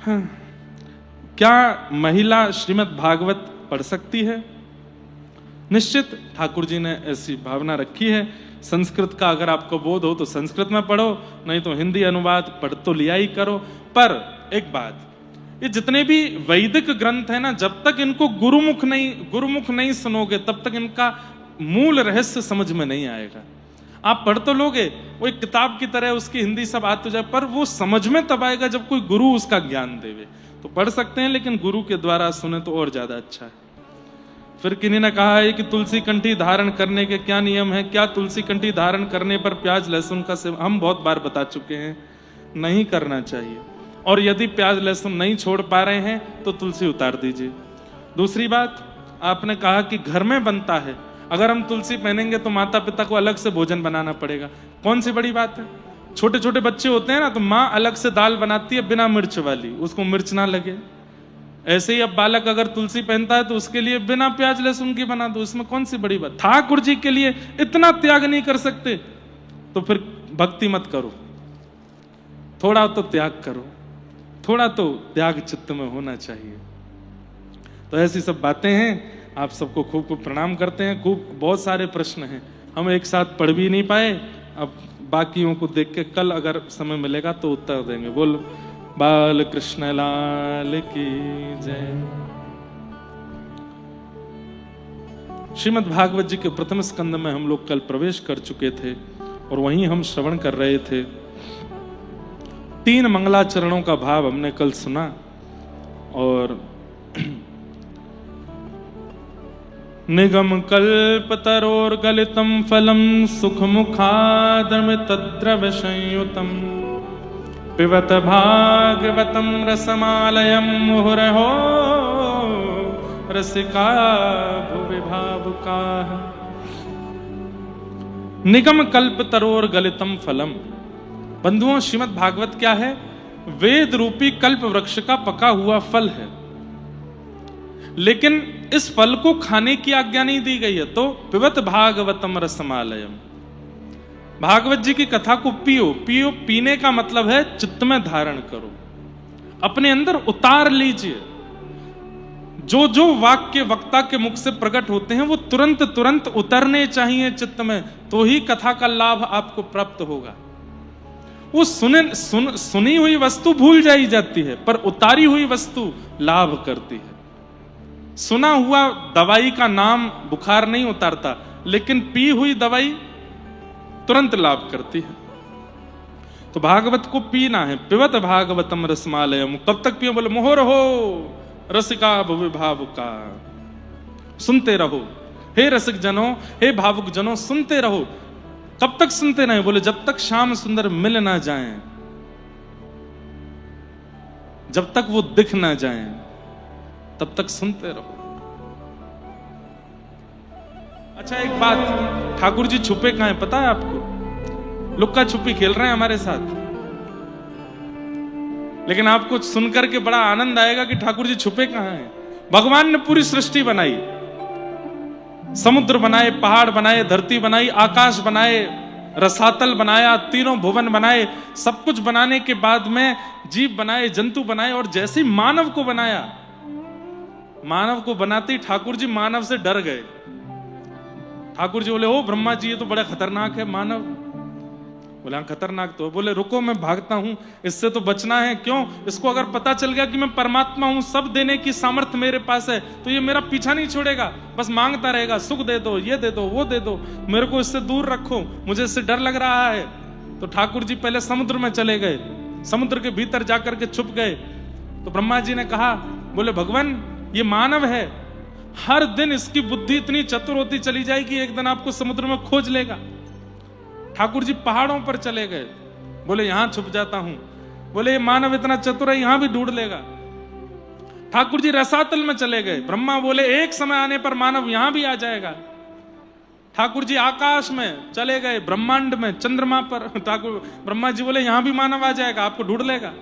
हाँ। क्या महिला श्रीमद् भागवत पढ़ सकती है? निश्चित ठाकुर जी ने ऐसी भावना रखी है। संस्कृत का अगर आपको बोध हो तो संस्कृत में पढ़ो, नहीं तो हिंदी अनुवाद पढ़ तो लिया ही करो। पर एक बात, ये जितने भी वैदिक ग्रंथ है ना, जब तक इनको गुरुमुख नहीं सुनोगे तब तक इनका मूल रहस्य समझ में नहीं आएगा। आप पढ़ तो लोगे, वो एक किताब की तरह उसकी हिंदी सब आ तो जाए, पर वो समझ में तब आएगा जब कोई गुरु उसका ज्ञान देवे। तो पढ़ सकते हैं, लेकिन गुरु के द्वारा सुने तो और ज्यादा अच्छा है। फिर किन्हीं ने कहा है कि तुलसी कंठी धारण करने के क्या नियम है? क्या तुलसी कंठी धारण करने पर प्याज लहसुन का सेवन? हम बहुत बार बता चुके हैं, नहीं करना चाहिए। और यदि प्याज लहसुन नहीं छोड़ पा रहे हैं तो तुलसी उतार दीजिए। दूसरी बात, आपने कहा कि घर में बनता है, अगर हम तुलसी पहनेंगे तो माता पिता को अलग से भोजन बनाना पड़ेगा। कौन सी बड़ी बात है? छोटे छोटे बच्चे होते हैं ना, तो माँ अलग से दाल बनाती है बिना मिर्च वाली, उसको मिर्च ना लगे। ऐसे ही अब बालक अगर तुलसी पहनता है तो उसके लिए बिना प्याज लहसुन की बना दो, इसमें कौन सी बड़ी बात? ठाकुर जी के लिए इतना त्याग नहीं कर सकते तो फिर भक्ति मत करो, थोड़ा तो त्याग करो, थोड़ा तो त्याग चित्त में होना चाहिए। तो ऐसी सब बातें हैं। आप सबको खूब खूब प्रणाम करते हैं। खूब बहुत सारे प्रश्न हैं, हम एक साथ पढ़ भी नहीं पाए, अब बाकियों को देख के कल अगर समय मिलेगा तो उत्तर देंगे। बोल बाल कृष्ण लाल की जय। श्रीमद् भागवत जी के प्रथम स्कंद में हम लोग कल प्रवेश कर चुके थे और वहीं हम श्रवण कर रहे थे। 3 मंगलाचरणों का भाव हमने कल सुना और निगम कल्प तरोर गलितम फलम सुख मुखादमितद्रव संयुतम पिबत भागवतम रसमालयम मुहुरहो रसिका भुवि भावुकाः। निगम कल्प तरोर गलितम फलम। बंधुओं, श्रीमद् भागवत क्या है? वेद रूपी कल्प वृक्ष का पका हुआ फल है, लेकिन इस फल को खाने की आज्ञा नहीं दी गई है। तो पिबत भागवतम रसमालयम, भागवत जी की कथा को पियो। पीने का मतलब है चित्त में धारण करो, अपने अंदर उतार लीजिए। जो जो वाक्य वक्ता के मुख से प्रकट होते हैं वो तुरंत तुरंत उतरने चाहिए चित्त में, तो ही कथा का लाभ आपको प्राप्त होगा। वो सुनी हुई वस्तु भूल जाई जाती है, पर उतारी हुई वस्तु लाभ करती है। सुना हुआ दवाई का नाम बुखार नहीं उतारता, लेकिन पी हुई दवाई तुरंत लाभ करती है। तो भागवत को पीना है। पिबत भागवतम रसमालयम। कब तक पियो? बोले मोहर हो रसिका भुवि भावुका। सुनते रहो हे रसिक जनों, हे भावुक जनों, सुनते रहो। कब तक सुनते रहे? बोले जब तक श्याम सुंदर मिल ना जाएं, जब तक वो दिख ना जाएं, तब तक सुनते रहो। अच्छा एक बात, ठाकुर जी छुपे कहां हैं पता है आपको? लुक्का छुपी खेल रहे हैं हमारे साथ। लेकिन आपको सुनकर के बड़ा आनंद आएगा कि ठाकुर जी छुपे कहां हैं। भगवान ने पूरी सृष्टि बनाई, समुद्र बनाए, पहाड़ बनाए, धरती बनाई, आकाश बनाए, रसातल बनाया, तीनों भुवन बनाए। सब कुछ बनाने के बाद में जीव बनाए, जंतु बनाए, और जैसे ही मानव को बनाया, मानव को बनाते ही ठाकुर जी मानव से डर गए। ठाकुर जी बोले ओ ब्रह्मा जी, ये तो बड़ा खतरनाक है मानव। बोले खतरनाक तो? बोले रुको, मैं भागता हूं, इससे तो बचना है। क्यों? इसको अगर पता चल गया कि मैं परमात्मा हूं, सब देने की सामर्थ्य मेरे पास है, तो ये मेरा पीछा नहीं छोड़ेगा, बस मांगता रहेगा, सुख दे दो, ये दे दो, वो दे दो, मेरे को इससे दूर रखो, मुझे इससे डर लग रहा है। तो ठाकुर जी पहले समुद्र में चले गए, समुद्र के भीतर जाकर के छुप गए। तो ब्रह्मा जी ने कहा, बोले भगवान ये मानव है, हर दिन इसकी बुद्धि इतनी चतुर होती चली जाएगी, एक दिन आपको समुद्र में खोज लेगा। ठाकुर जी पहाड़ों पर चले गए, बोले यहां छुप जाता हूं। बोले ये मानव इतना चतुर है, यहां भी ढूंढ लेगा। ठाकुर जी रसातल में चले गए। ब्रह्मा बोले एक समय आने पर मानव यहां भी आ जाएगा। ठाकुर जी आकाश में चले गए, ब्रह्मांड में, चंद्रमा पर। ठाकुर ब्रह्मा जी बोले यहां भी मानव आ जाएगा, आपको ढूंढ लेगा।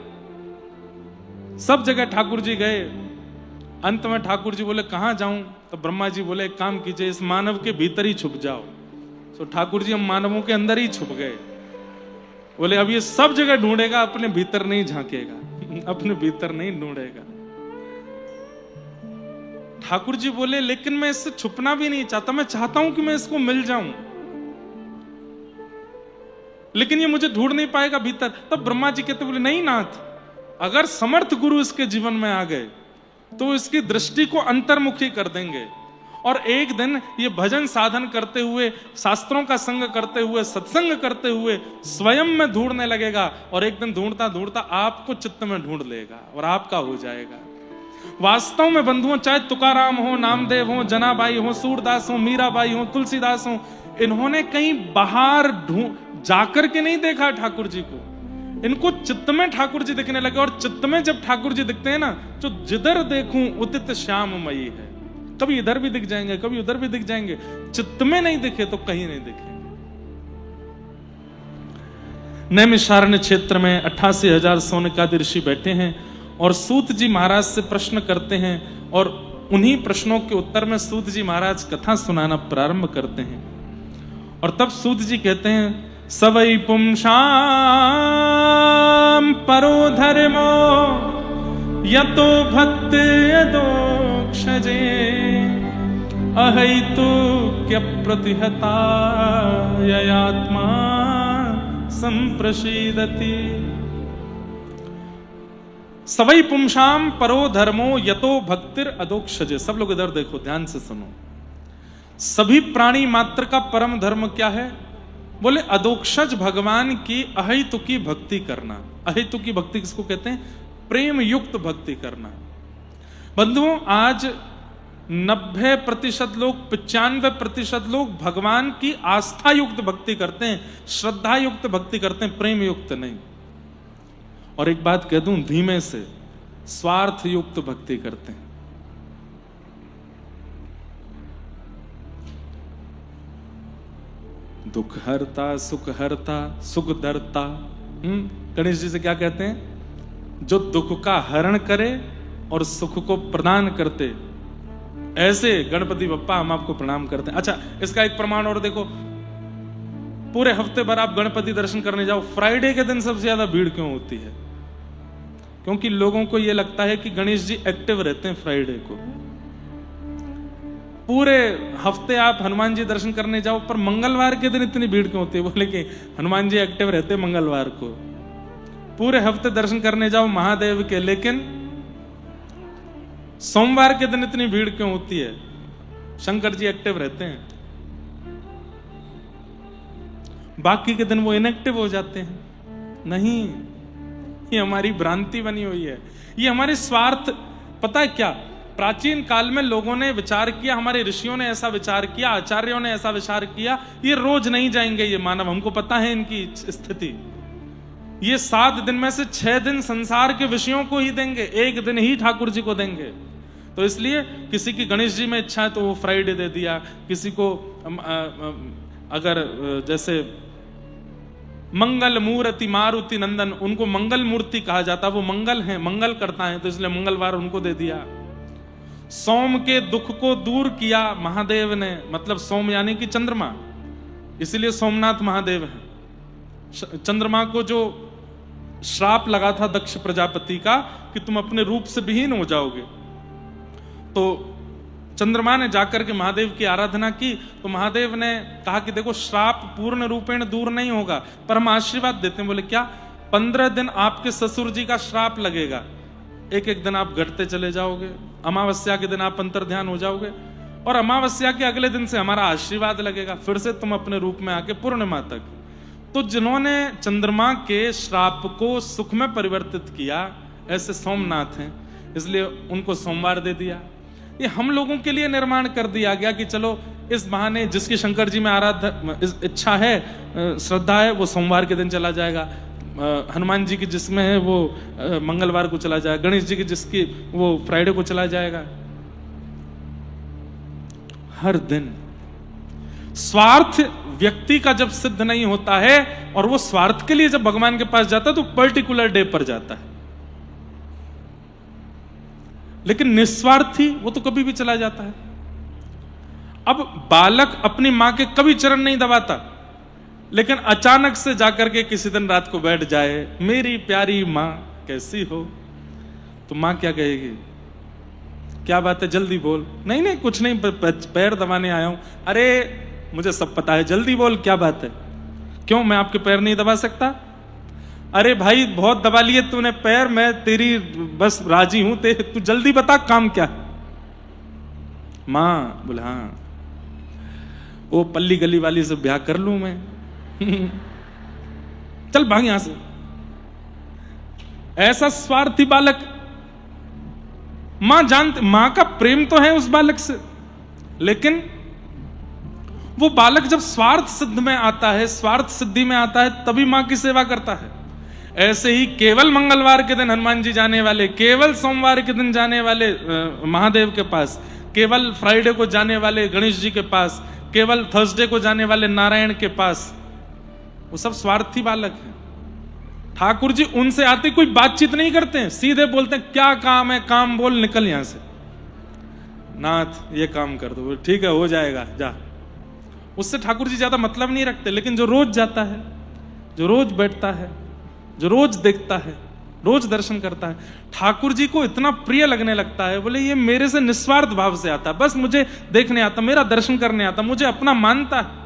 सब जगह ठाकुर जी गए। अंत में ठाकुर जी बोले कहां जाऊं? तो ब्रह्मा जी बोले एक काम कीजिए, इस मानव के भीतर ही छुप जाओ। तो ठाकुर जी हम मानवों के अंदर ही छुप गए। बोले अब ये सब जगह ढूंढेगा, अपने भीतर नहीं झांकेगा। अपने भीतर नहीं ढूंढेगा। ठाकुर जी बोले लेकिन मैं इससे छुपना भी नहीं चाहता, मैं चाहता हूं कि मैं इसको मिल जाऊं, लेकिन ये मुझे ढूंढ नहीं पाएगा भीतर। तब ब्रह्मा जी कहते बोले नहीं नाथ, अगर समर्थ गुरु इसके जीवन में आ गए तो इसकी दृष्टि को अंतर्मुखी कर देंगे, और एक दिन ये भजन साधन करते हुए, शास्त्रों का संग करते हुए, सत्संग करते हुए स्वयं में ढूंढने लगेगा, और एक दिन ढूंढता ढूंढता आपको चित्त में ढूंढ लेगा और आपका हो जाएगा। वास्तव में बंधुओं, चाहे तुकाराम हो, नामदेव हो, जनाबाई हो, सूरदास हो, मीराबाई हो, तुलसीदास हो, इन्होंने कहीं बाहर जाकर के नहीं देखा ठाकुर जी को, इनको चित्त में ठाकुर जी दिखने लगे। और चित्त में जब ठाकुर जी दिखते हैं ना, तो जिधर देखूं उदित श्याममयी है, कभी इधर भी दिख जाएंगे, कभी उधर भी दिख जाएंगे। चित्त में नहीं दिखे तो कहीं नहीं दिखेंगे। नैमिषारण्य क्षेत्र में 88,000 सौनकादि ऋषि बैठे हैं और सूत जी महाराज से प्रश्न करते हैं, और उन्हीं प्रश्नों के उत्तर में सूत जी महाराज कथा सुनाना प्रारंभ करते हैं। और तब सूत जी कहते हैं, सवै पुंसाम परो धर्मो यतो भक्त यदोक्षजे अहैतुक्य प्रतिहता ययात्मा संप्रसीदति। सवै पुंसाम परो धर्मो यतो भक्तिर अदोक्षजे। सब लोग इधर देखो, ध्यान से सुनो। सभी प्राणी मात्र का परम धर्म क्या है? बोले अदोक्षज भगवान की अहेतुकी भक्ति करना। अहेतुकी भक्ति किसको कहते हैं? प्रेम युक्त भक्ति करना। बंधुओं, आज 90% लोग, 95% लोग भगवान की आस्था युक्त भक्ति करते हैं, श्रद्धा युक्त भक्ति करते हैं, प्रेम युक्त नहीं। और एक बात कह दूं धीमे से, स्वार्थ युक्त भक्ति करते हैं। दुख हरता सुख हरता सुख दरता। गणेश जी से क्या कहते हैं? जो दुख का हरण करे और सुख को प्रदान करते, ऐसे गणपति बप्पा हम आपको प्रणाम करते हैं। अच्छा, इसका एक प्रमाण और देखो, पूरे हफ्ते भर आप गणपति दर्शन करने जाओ, फ्राइडे के दिन सबसे ज्यादा भीड़ क्यों होती है? क्योंकि लोगों को यह लगता है कि गणेश जी एक्टिव रहते हैं फ्राइडे को। पूरे हफ्ते आप हनुमान जी दर्शन करने जाओ, पर मंगलवार के दिन इतनी भीड़ क्यों होती है? बोले कि हनुमान जी एक्टिव रहते मंगलवार को। पूरे हफ्ते दर्शन करने जाओ महादेव के, लेकिन सोमवार के दिन इतनी भीड़ क्यों होती है? शंकर जी एक्टिव रहते हैं, बाकी के दिन वो इनएक्टिव हो जाते हैं। नहीं, ये हमारी भ्रांति बनी हुई है, ये हमारे स्वार्थ। पता है क्या, प्राचीन काल में लोगों ने विचार किया, हमारे ऋषियों ने ऐसा विचार किया, आचार्यों ने ऐसा विचार किया, ये रोज नहीं जाएंगे ये मानव, हमको पता है इनकी स्थिति। ये 7 दिन में से 6 दिन संसार के विषयों को ही देंगे, 1 दिन ही ठाकुर जी को देंगे। तो इसलिए किसी की गणेश जी में इच्छा है तो वो फ्राइडे दे दिया, किसी को अगर जैसे मंगल मूर्ति मारुति नंदन, उनको मंगल मूर्ति कहा जाता, वो मंगल है, मंगल करता है, तो इसलिए मंगलवार उनको दे दिया। सोम के दुख को दूर किया महादेव ने, मतलब सोम यानी कि चंद्रमा, इसलिए सोमनाथ महादेव है। चंद्रमा को जो श्राप लगा था दक्ष प्रजापति का कि तुम अपने रूप से विहीन हो जाओगे, तो चंद्रमा ने जाकर के महादेव की आराधना की, तो महादेव ने कहा कि देखो श्राप पूर्ण रूपेण दूर नहीं होगा, पर हम आशीर्वाद देते हैं। बोले क्या? 15 दिन आपके ससुर जी का श्राप लगेगा, एक दिन आप घटते चले जाओगे, अमावस्या के दिन आप अंतर ध्यान हो जाओगे, और अमावस्या के अगले दिन से हमारा आशीर्वाद लगेगा, फिर से तुम अपने रूप में आके पूर्णिमा तक। तो जिन्होंने चंद्रमा के श्राप को सुख में परिवर्तित किया, ऐसे सोमनाथ हैं, इसलिए उनको सोमवार दे दिया। ये हम लोगों के लिए निर्माण कर दिया गया कि चलो इस बहाने जिसकी शंकर जी में इच्छा है, श्रद्धा है, वो सोमवार के दिन चला जाएगा, हनुमान जी की जिसमें है वो मंगलवार को चला जाएगा, गणेश जी की जिसकी वो फ्राइडे को चला जाएगा। हर दिन स्वार्थ व्यक्ति का जब सिद्ध नहीं होता है, और वो स्वार्थ के लिए जब भगवान के पास जाता है तो पर्टिकुलर डे पर जाता है, लेकिन निस्वार्थी वो तो कभी भी चला जाता है। अब बालक अपनी मां के कभी चरण नहीं दबाता, लेकिन अचानक से जाकर के किसी दिन रात को बैठ जाए, मेरी प्यारी मां, कैसी हो? तो माँ क्या कहेगी? क्या बात है, जल्दी बोल। नहीं नहीं कुछ नहीं, पैर दबाने आया हूं। अरे मुझे सब पता है, जल्दी बोल क्या बात है। क्यों, मैं आपके पैर नहीं दबा सकता? अरे भाई बहुत दबा लिए तूने पैर, मैं तेरी बस राजी हूं, तू जल्दी बता काम क्या है। माँ बोले हाँ, वो पल्ली गली वाली से ब्याह कर लूं मैं। चल भाग यहां से। ऐसा स्वार्थी बालक। मां जानते, मां का प्रेम तो है उस बालक से, लेकिन वो बालक जब स्वार्थ सिद्ध में आता है, स्वार्थ सिद्धि में आता है, तभी मां की सेवा करता है। ऐसे ही केवल मंगलवार के दिन हनुमान जी जाने वाले, केवल सोमवार के दिन जाने वाले महादेव के पास, केवल फ्राइडे को जाने वाले गणेश जी के पास, केवल थर्सडे को जाने वाले नारायण के पास, वो सब स्वार्थी बालक हैं। ठाकुर जी उनसे आते कोई बातचीत नहीं करते हैं, सीधे बोलते हैं क्या काम है, काम बोल, निकल यहां से। नाथ ये काम कर दो, ठीक है हो जाएगा जा। उससे ठाकुर जी ज्यादा मतलब नहीं रखते। लेकिन जो रोज जाता है, जो रोज बैठता है, जो रोज देखता है, रोज दर्शन करता है, ठाकुर जी को इतना प्रिय लगने लगता है। बोले ये मेरे से निस्वार्थ भाव से आता है, बस मुझे देखने आता, मेरा दर्शन करने आता, मुझे अपना मानता है।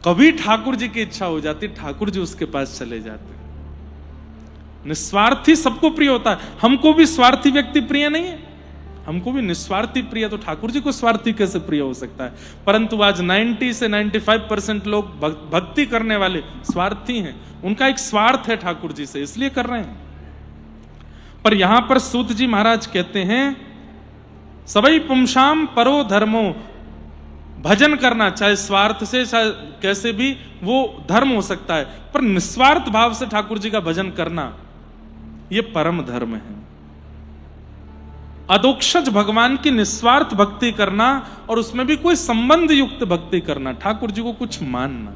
कभी ठाकुर जी की इच्छा हो जाती, ठाकुर जी उसके पास चले जाते। निस्वार्थी सबको प्रिय होता है। हमको भी स्वार्थी व्यक्ति प्रिय नहीं है, हमको भी निस्वार्थी प्रिय। तो ठाकुर जी को स्वार्थी कैसे प्रिय हो सकता है? परंतु आज 90 से 95% लोग भक्ति करने वाले स्वार्थी हैं। उनका एक स्वार्थ है ठाकुर जी से, इसलिए कर रहे हैं। पर यहां पर सूत जी महाराज कहते हैं सबई पुंसाम परो धर्मो, भजन करना चाहे स्वार्थ से चाहे कैसे भी, वो धर्म हो सकता है, पर निस्वार्थ भाव से ठाकुर जी का भजन करना यह परम धर्म है। अदोक्षज भगवान की निस्वार्थ भक्ति करना और उसमें भी कोई संबंध युक्त भक्ति करना, ठाकुर जी को कुछ मानना,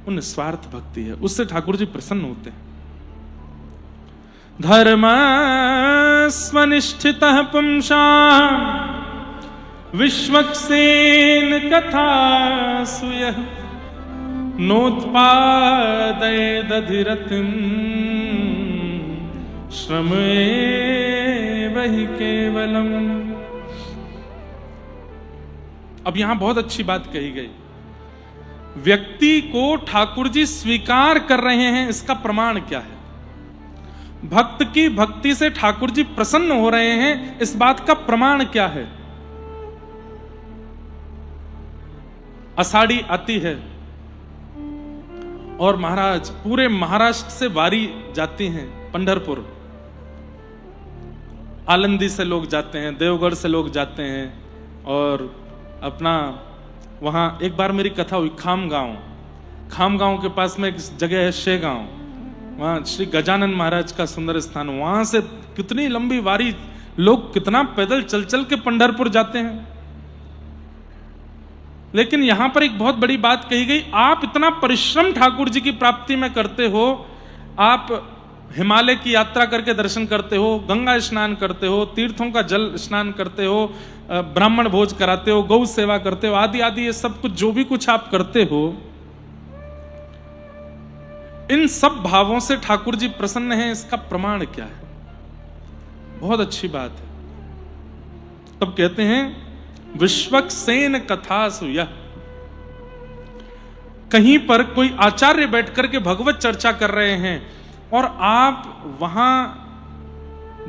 वो निस्वार्थ भक्ति है। उससे ठाकुर जी प्रसन्न होते हैं। धर्म स्वनिष्ठित पुंसा विश्वक्सेन कथा सुयः नोत्पादय दधिरतिम श्रम वही केवलम। अब यहां बहुत अच्छी बात कही गई। व्यक्ति को ठाकुर जी स्वीकार कर रहे हैं, इसका प्रमाण क्या है? भक्त की भक्ति से ठाकुर जी प्रसन्न हो रहे हैं, इस बात का प्रमाण क्या है? आषाढ़ी आती है और महाराज पूरे महाराष्ट्र से वारी जाती हैं पंढरपुर। आलंदी से लोग जाते हैं, देवगढ़ से लोग जाते हैं, और अपना वहां एक बार मेरी कथा हुई खामगांव के पास में एक जगह है शेगांव, वहां श्री गजानन महाराज का सुंदर स्थान। वहां से कितनी लंबी वारी, लोग कितना पैदल चल चल के पंढरपुर जाते हैं। लेकिन यहां पर एक बहुत बड़ी बात कही गई, आप इतना परिश्रम ठाकुर जी की प्राप्ति में करते हो, आप हिमालय की यात्रा करके दर्शन करते हो, गंगा स्नान करते हो, तीर्थों का जल स्नान करते हो, ब्राह्मण भोज कराते हो, गौ सेवा करते हो, आदि आदि, ये सब कुछ जो भी कुछ आप करते हो, इन सब भावों से ठाकुर जी प्रसन्न हैं, इसका प्रमाण क्या है? बहुत अच्छी बात है। तब कहते हैं विश्वक्सेन कथा सुयः। कहीं पर कोई आचार्य बैठ करके भगवत चर्चा कर रहे हैं और आप वहां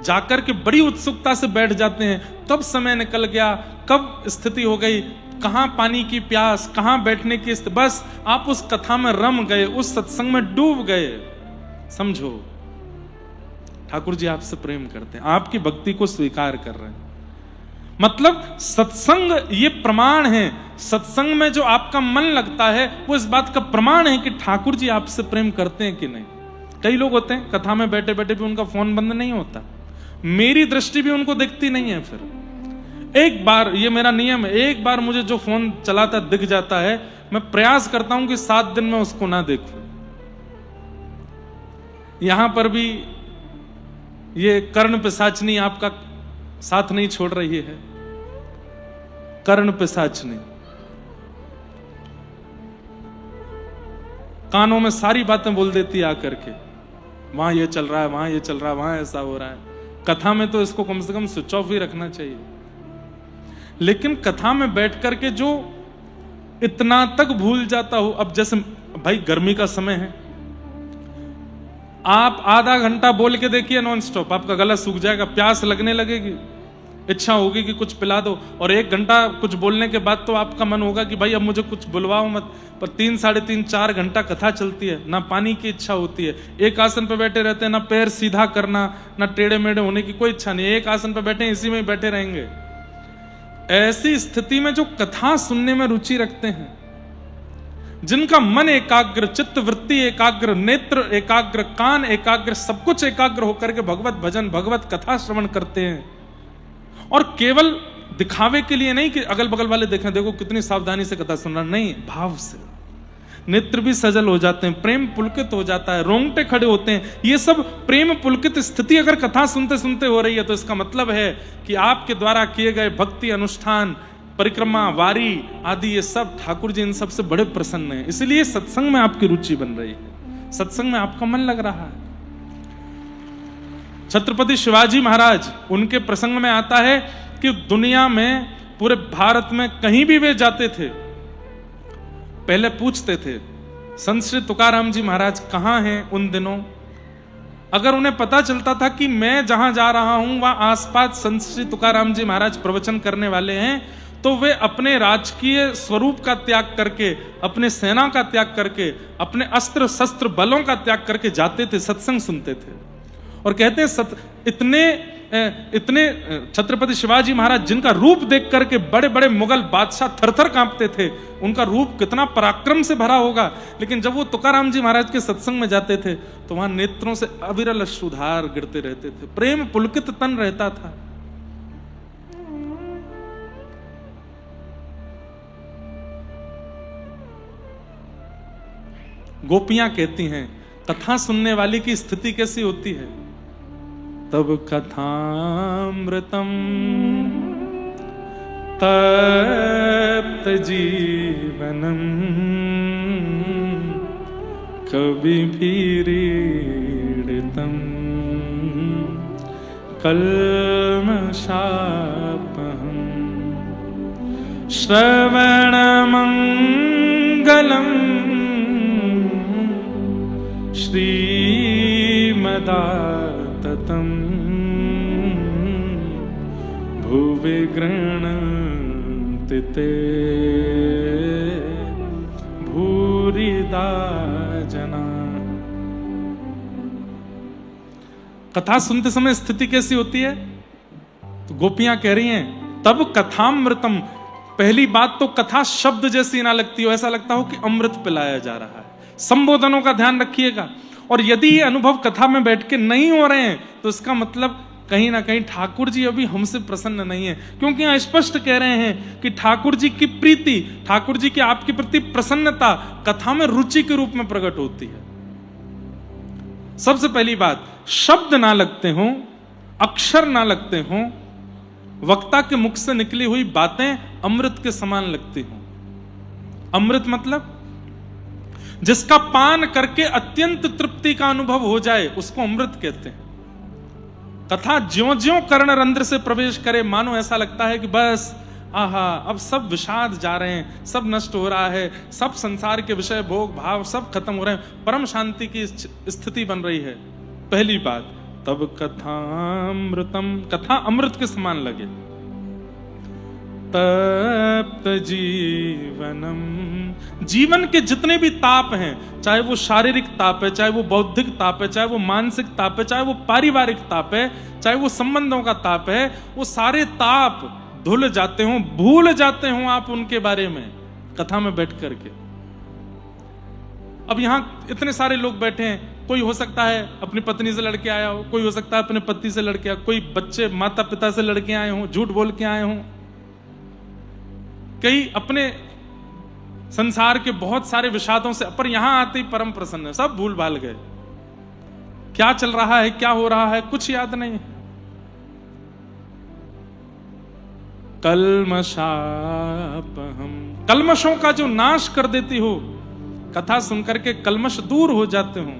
जाकर के बड़ी उत्सुकता से बैठ जाते हैं, कब समय निकल गया, कब स्थिति हो गई, कहां पानी की प्यास, कहां बैठने की स्थिति, बस आप उस कथा में रम गए, उस सत्संग में डूब गए। समझो ठाकुर जी आपसे प्रेम करते हैं, आपकी भक्ति को स्वीकार कर रहे हैं। मतलब सत्संग ये प्रमाण है, सत्संग में जो आपका मन लगता है वो इस बात का प्रमाण है कि ठाकुर जी आपसे प्रेम करते हैं कि नहीं। कई लोग होते हैं कथा में बैठे बैठे भी उनका फोन बंद नहीं होता, मेरी दृष्टि भी उनको दिखती नहीं है। फिर एक बार, ये मेरा नियम है, एक बार मुझे जो फोन चलाता दिख जाता है, मैं प्रयास करता हूं कि 7 दिन में उसको ना देखूं। यहां पर भी ये कर्ण पिशाचनी आपका साथ नहीं छोड़ रही है। कर्ण पिशाचनी कानों में सारी बातें बोल देती है आकर के, वहां ये चल रहा है, वहां ये चल रहा है, वहां ऐसा हो रहा है। कथा में तो इसको कम से कम स्विच ऑफ ही रखना चाहिए। लेकिन कथा में बैठ करके जो इतना तक भूल जाता हो, अब जैसे भाई गर्मी का समय है, आप आधा घंटा बोल के देखिए नॉन स्टॉप, आपका गला सूख जाएगा, प्यास लगने लगेगी, इच्छा होगी कि कुछ पिला दो। और 1 घंटा कुछ बोलने के बाद तो आपका मन होगा कि भाई अब मुझे कुछ बुलवाओ मत। पर 3, साढ़े 3, 4 घंटा कथा चलती है, ना पानी की इच्छा होती है, एक आसन पे बैठे रहते हैं, ना पैर सीधा करना, ना टेढ़े मेढ़े होने की कोई इच्छा नहीं, एक आसन पे बैठे इसी में ही बैठे रहेंगे। ऐसी स्थिति में जो कथा सुनने में रुचि रखते हैं, जिनका मन एकाग्र, चित्त वृत्ति एकाग्र, नेत्र एकाग्र, कान एकाग्र, सब कुछ एकाग्र होकर के भगवत भजन, भगवत कथा श्रवण करते हैं, और केवल दिखावे के लिए नहीं कि अगल बगल वाले देखें, देखो कितनी सावधानी से कथा सुन रहा, नहीं, भाव से नेत्र भी सजल हो जाते हैं, प्रेम पुलकित हो जाता है, रोंगटे खड़े होते हैं। ये सब प्रेम पुलकित स्थिति अगर कथा सुनते सुनते हो रही है तो इसका मतलब है कि आपके द्वारा किए गए भक्ति अनुष्ठान, परिक्रमा, वारी आदि, ये सब ठाकुर जी इन सब से बड़े प्रसन्न हैं। इसलिए सत्संग में आपकी रुचि बन रही है, सत्संग में आपका मन लग रहा है। छत्रपति शिवाजी महाराज, उनके प्रसंग में आता है कि दुनिया में, पूरे भारत में कहीं भी वे जाते थे, पहले पूछते थे संत श्री तुकाराम जी महाराज कहां हैं उन दिनों। अगर उन्हें पता चलता था कि मैं जहां जा रहा हूं वहां आसपास संत श्री तुकाराम जी महाराज प्रवचन करने वाले हैं, तो वे अपने राजकीय स्वरूप का त्याग करके, अपने सेना का त्याग करके, अपने अस्त्र शस्त्र बलों का त्याग करके जाते थे, सत्संग सुनते थे। और कहते हैं इतने छत्रपति शिवाजी महाराज, जिनका रूप देख करके बड़े बड़े मुगल बादशाह थरथर कांपते थे, उनका रूप कितना पराक्रम से भरा होगा, लेकिन जब वो तुकाराम जी महाराज के सत्संग में जाते थे तो वहां नेत्रों से अविरल अश्रुधार गिरते रहते थे, प्रेम पुलकित तन रहता था। गोपियां कहती हैं कथा सुनने वाले की स्थिति कैसी होती है, तब कथामृतम तप्त जीवनम कविभिरीडितम कल्मषापहम श्रवणमंगलम श्रीमदाततम् भुवि गृह्णन्ति ते भूरिदा जना। कथा सुनते समय स्थिति कैसी होती है, तो गोपियां कह रही हैं तब कथामृतम। पहली बात तो कथा शब्द जैसी ना लगती हो, ऐसा लगता हो कि अमृत पिलाया जा रहा है। संबोधनों का ध्यान रखिएगा। और यदि ये अनुभव कथा में बैठ के नहीं हो रहे हैं तो इसका मतलब कहीं ना कहीं ठाकुर जी अभी हमसे प्रसन्न नहीं है, क्योंकि यहां स्पष्ट कह रहे हैं कि ठाकुर जी की प्रीति, ठाकुर जी की आपके प्रति प्रसन्नता कथा में रुचि के रूप में प्रकट होती है। सबसे पहली बात, शब्द ना लगते हो, अक्षर ना लगते हो, वक्ता के मुख से निकली हुई बातें अमृत के समान लगती हो। अमृत मतलब जिसका पान करके अत्यंत तृप्ति का अनुभव हो जाए उसको अमृत कहते हैं। कथा ज्यों ज्यों कर्ण रंध्र से प्रवेश करे, मानो ऐसा लगता है कि बस आहा, अब सब विषाद जा रहे हैं, सब नष्ट हो रहा है, सब संसार के विषय भोग भाव सब खत्म हो रहे हैं, परम शांति की स्थिति बन रही है। पहली बात, तब कथामृतम, कथा अमृत के समान लगे। तप्त जीवनम, जीवन के जितने भी ताप हैं, चाहे वो शारीरिक ताप है, चाहे वो बौद्धिक ताप है, चाहे वो मानसिक ताप है, चाहे वो पारिवारिक ताप है, चाहे वो संबंधों का ताप है, वो सारे ताप धुल जाते हो, भूल जाते हो आप उनके बारे में कथा में बैठ करके। अब यहां इतने सारे लोग बैठे हैं, कोई हो सकता है अपनी पत्नी से लड़के आया हो, कोई हो सकता है अपने पति से लड़के आया, कोई बच्चे माता पिता से लड़के आए हों, झूठ बोल के आए हों, कई अपने संसार के बहुत सारे विषादों से, पर यहां आते ही परम प्रसन्न है, सब भूल भाल गए। क्या चल रहा है, क्या हो रहा है, कुछ याद नहीं। कल्मषापहम, कल्मषों का जो नाश कर देती हो, कथा सुनकर के कलमश दूर हो जाते हो।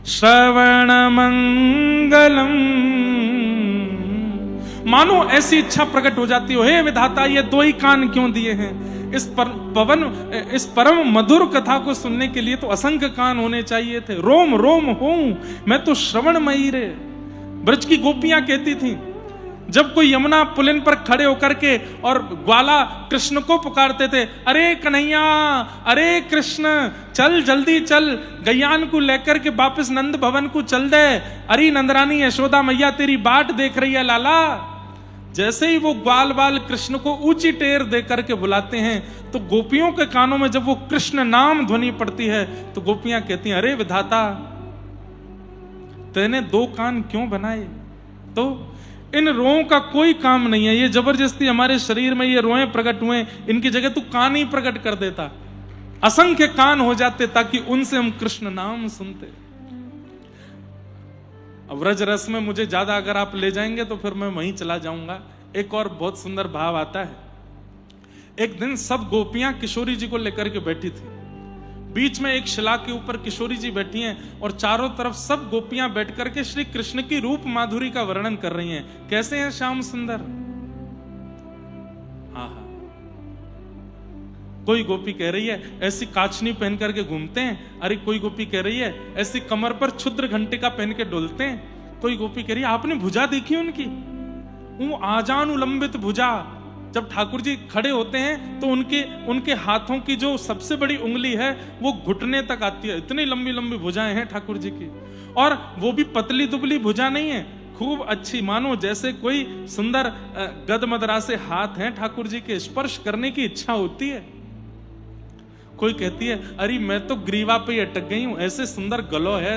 श्रवण मंगलम, मानो ऐसी इच्छा प्रकट हो जाती हो, हे विधाता ये दो ही कान क्यों दिए हैं? इस परम मधुर कथा को सुनने के लिए तो असंख्य कान होने चाहिए थे। रोम रोम हूं मैं तो श्रवणमयी रे। ब्रज की गोपियां कहती थी, जब कोई यमुना पुलिन पर खड़े होकर के और ग्वाला कृष्ण को पुकारते थे, अरे कन्हैया, अरे कृष्ण, चल जल्दी चल, गैयान को लेकर के वापस नंद भवन को चल दे, अरे नंदरानी यशोदा मैया तेरी बाट देख रही है लाला। जैसे ही वो ग्वाल बाल कृष्ण को ऊंची टेर दे करके बुलाते हैं, तो गोपियों के कानों में जब वो कृष्ण नाम ध्वनि पड़ती है, तो गोपियां कहती हैं, अरे विधाता, तेने दो कान क्यों बनाए? तो इन रोओं का कोई काम नहीं है, ये जबरदस्ती हमारे शरीर में ये रोएं प्रकट हुए, इनकी जगह तू कान ही प्रकट कर देता, असंख्य कान हो जाते, ताकि उनसे हम कृष्ण नाम सुनते। व्रज रस में मुझे ज्यादा अगर आप ले जाएंगे तो फिर मैं वहीं चला जाऊंगा। एक और बहुत सुंदर भाव आता है। एक दिन सब गोपियां किशोरी जी को लेकर के बैठी थी, बीच में एक शिला के ऊपर किशोरी जी बैठी हैं और चारों तरफ सब गोपियां बैठ करके श्री कृष्ण की रूप माधुरी का वर्णन कर रही हैं। कैसे हैं श्याम सुंदर? आहा। कोई गोपी कह रही है ऐसी काचनी पहन करके घूमते हैं, अरे कोई गोपी कह रही है ऐसी कमर पर क्षुद्र घंटिका पहन के डोलते हैं, कोई गोपी कह रही है आपने भुजा देखी उनकी, वो आजान उलंबित भुजा। जब ठाकुर जी खड़े होते हैं तो उनके हाथों की जो सबसे बड़ी उंगली है वो घुटने तक आती है, इतनी लंबी लंबी भुजाएं हैं ठाकुर जी की। और वो भी पतली दुबली भुजा नहीं है, खूब अच्छी, मानो जैसे कोई सुंदर गदमदरा से हाथ हैं ठाकुर जी के, स्पर्श करने की इच्छा होती है। कोई कहती है अरे मैं तो ग्रीवा पे अटक गई हूं, ऐसे सुंदर गलो है।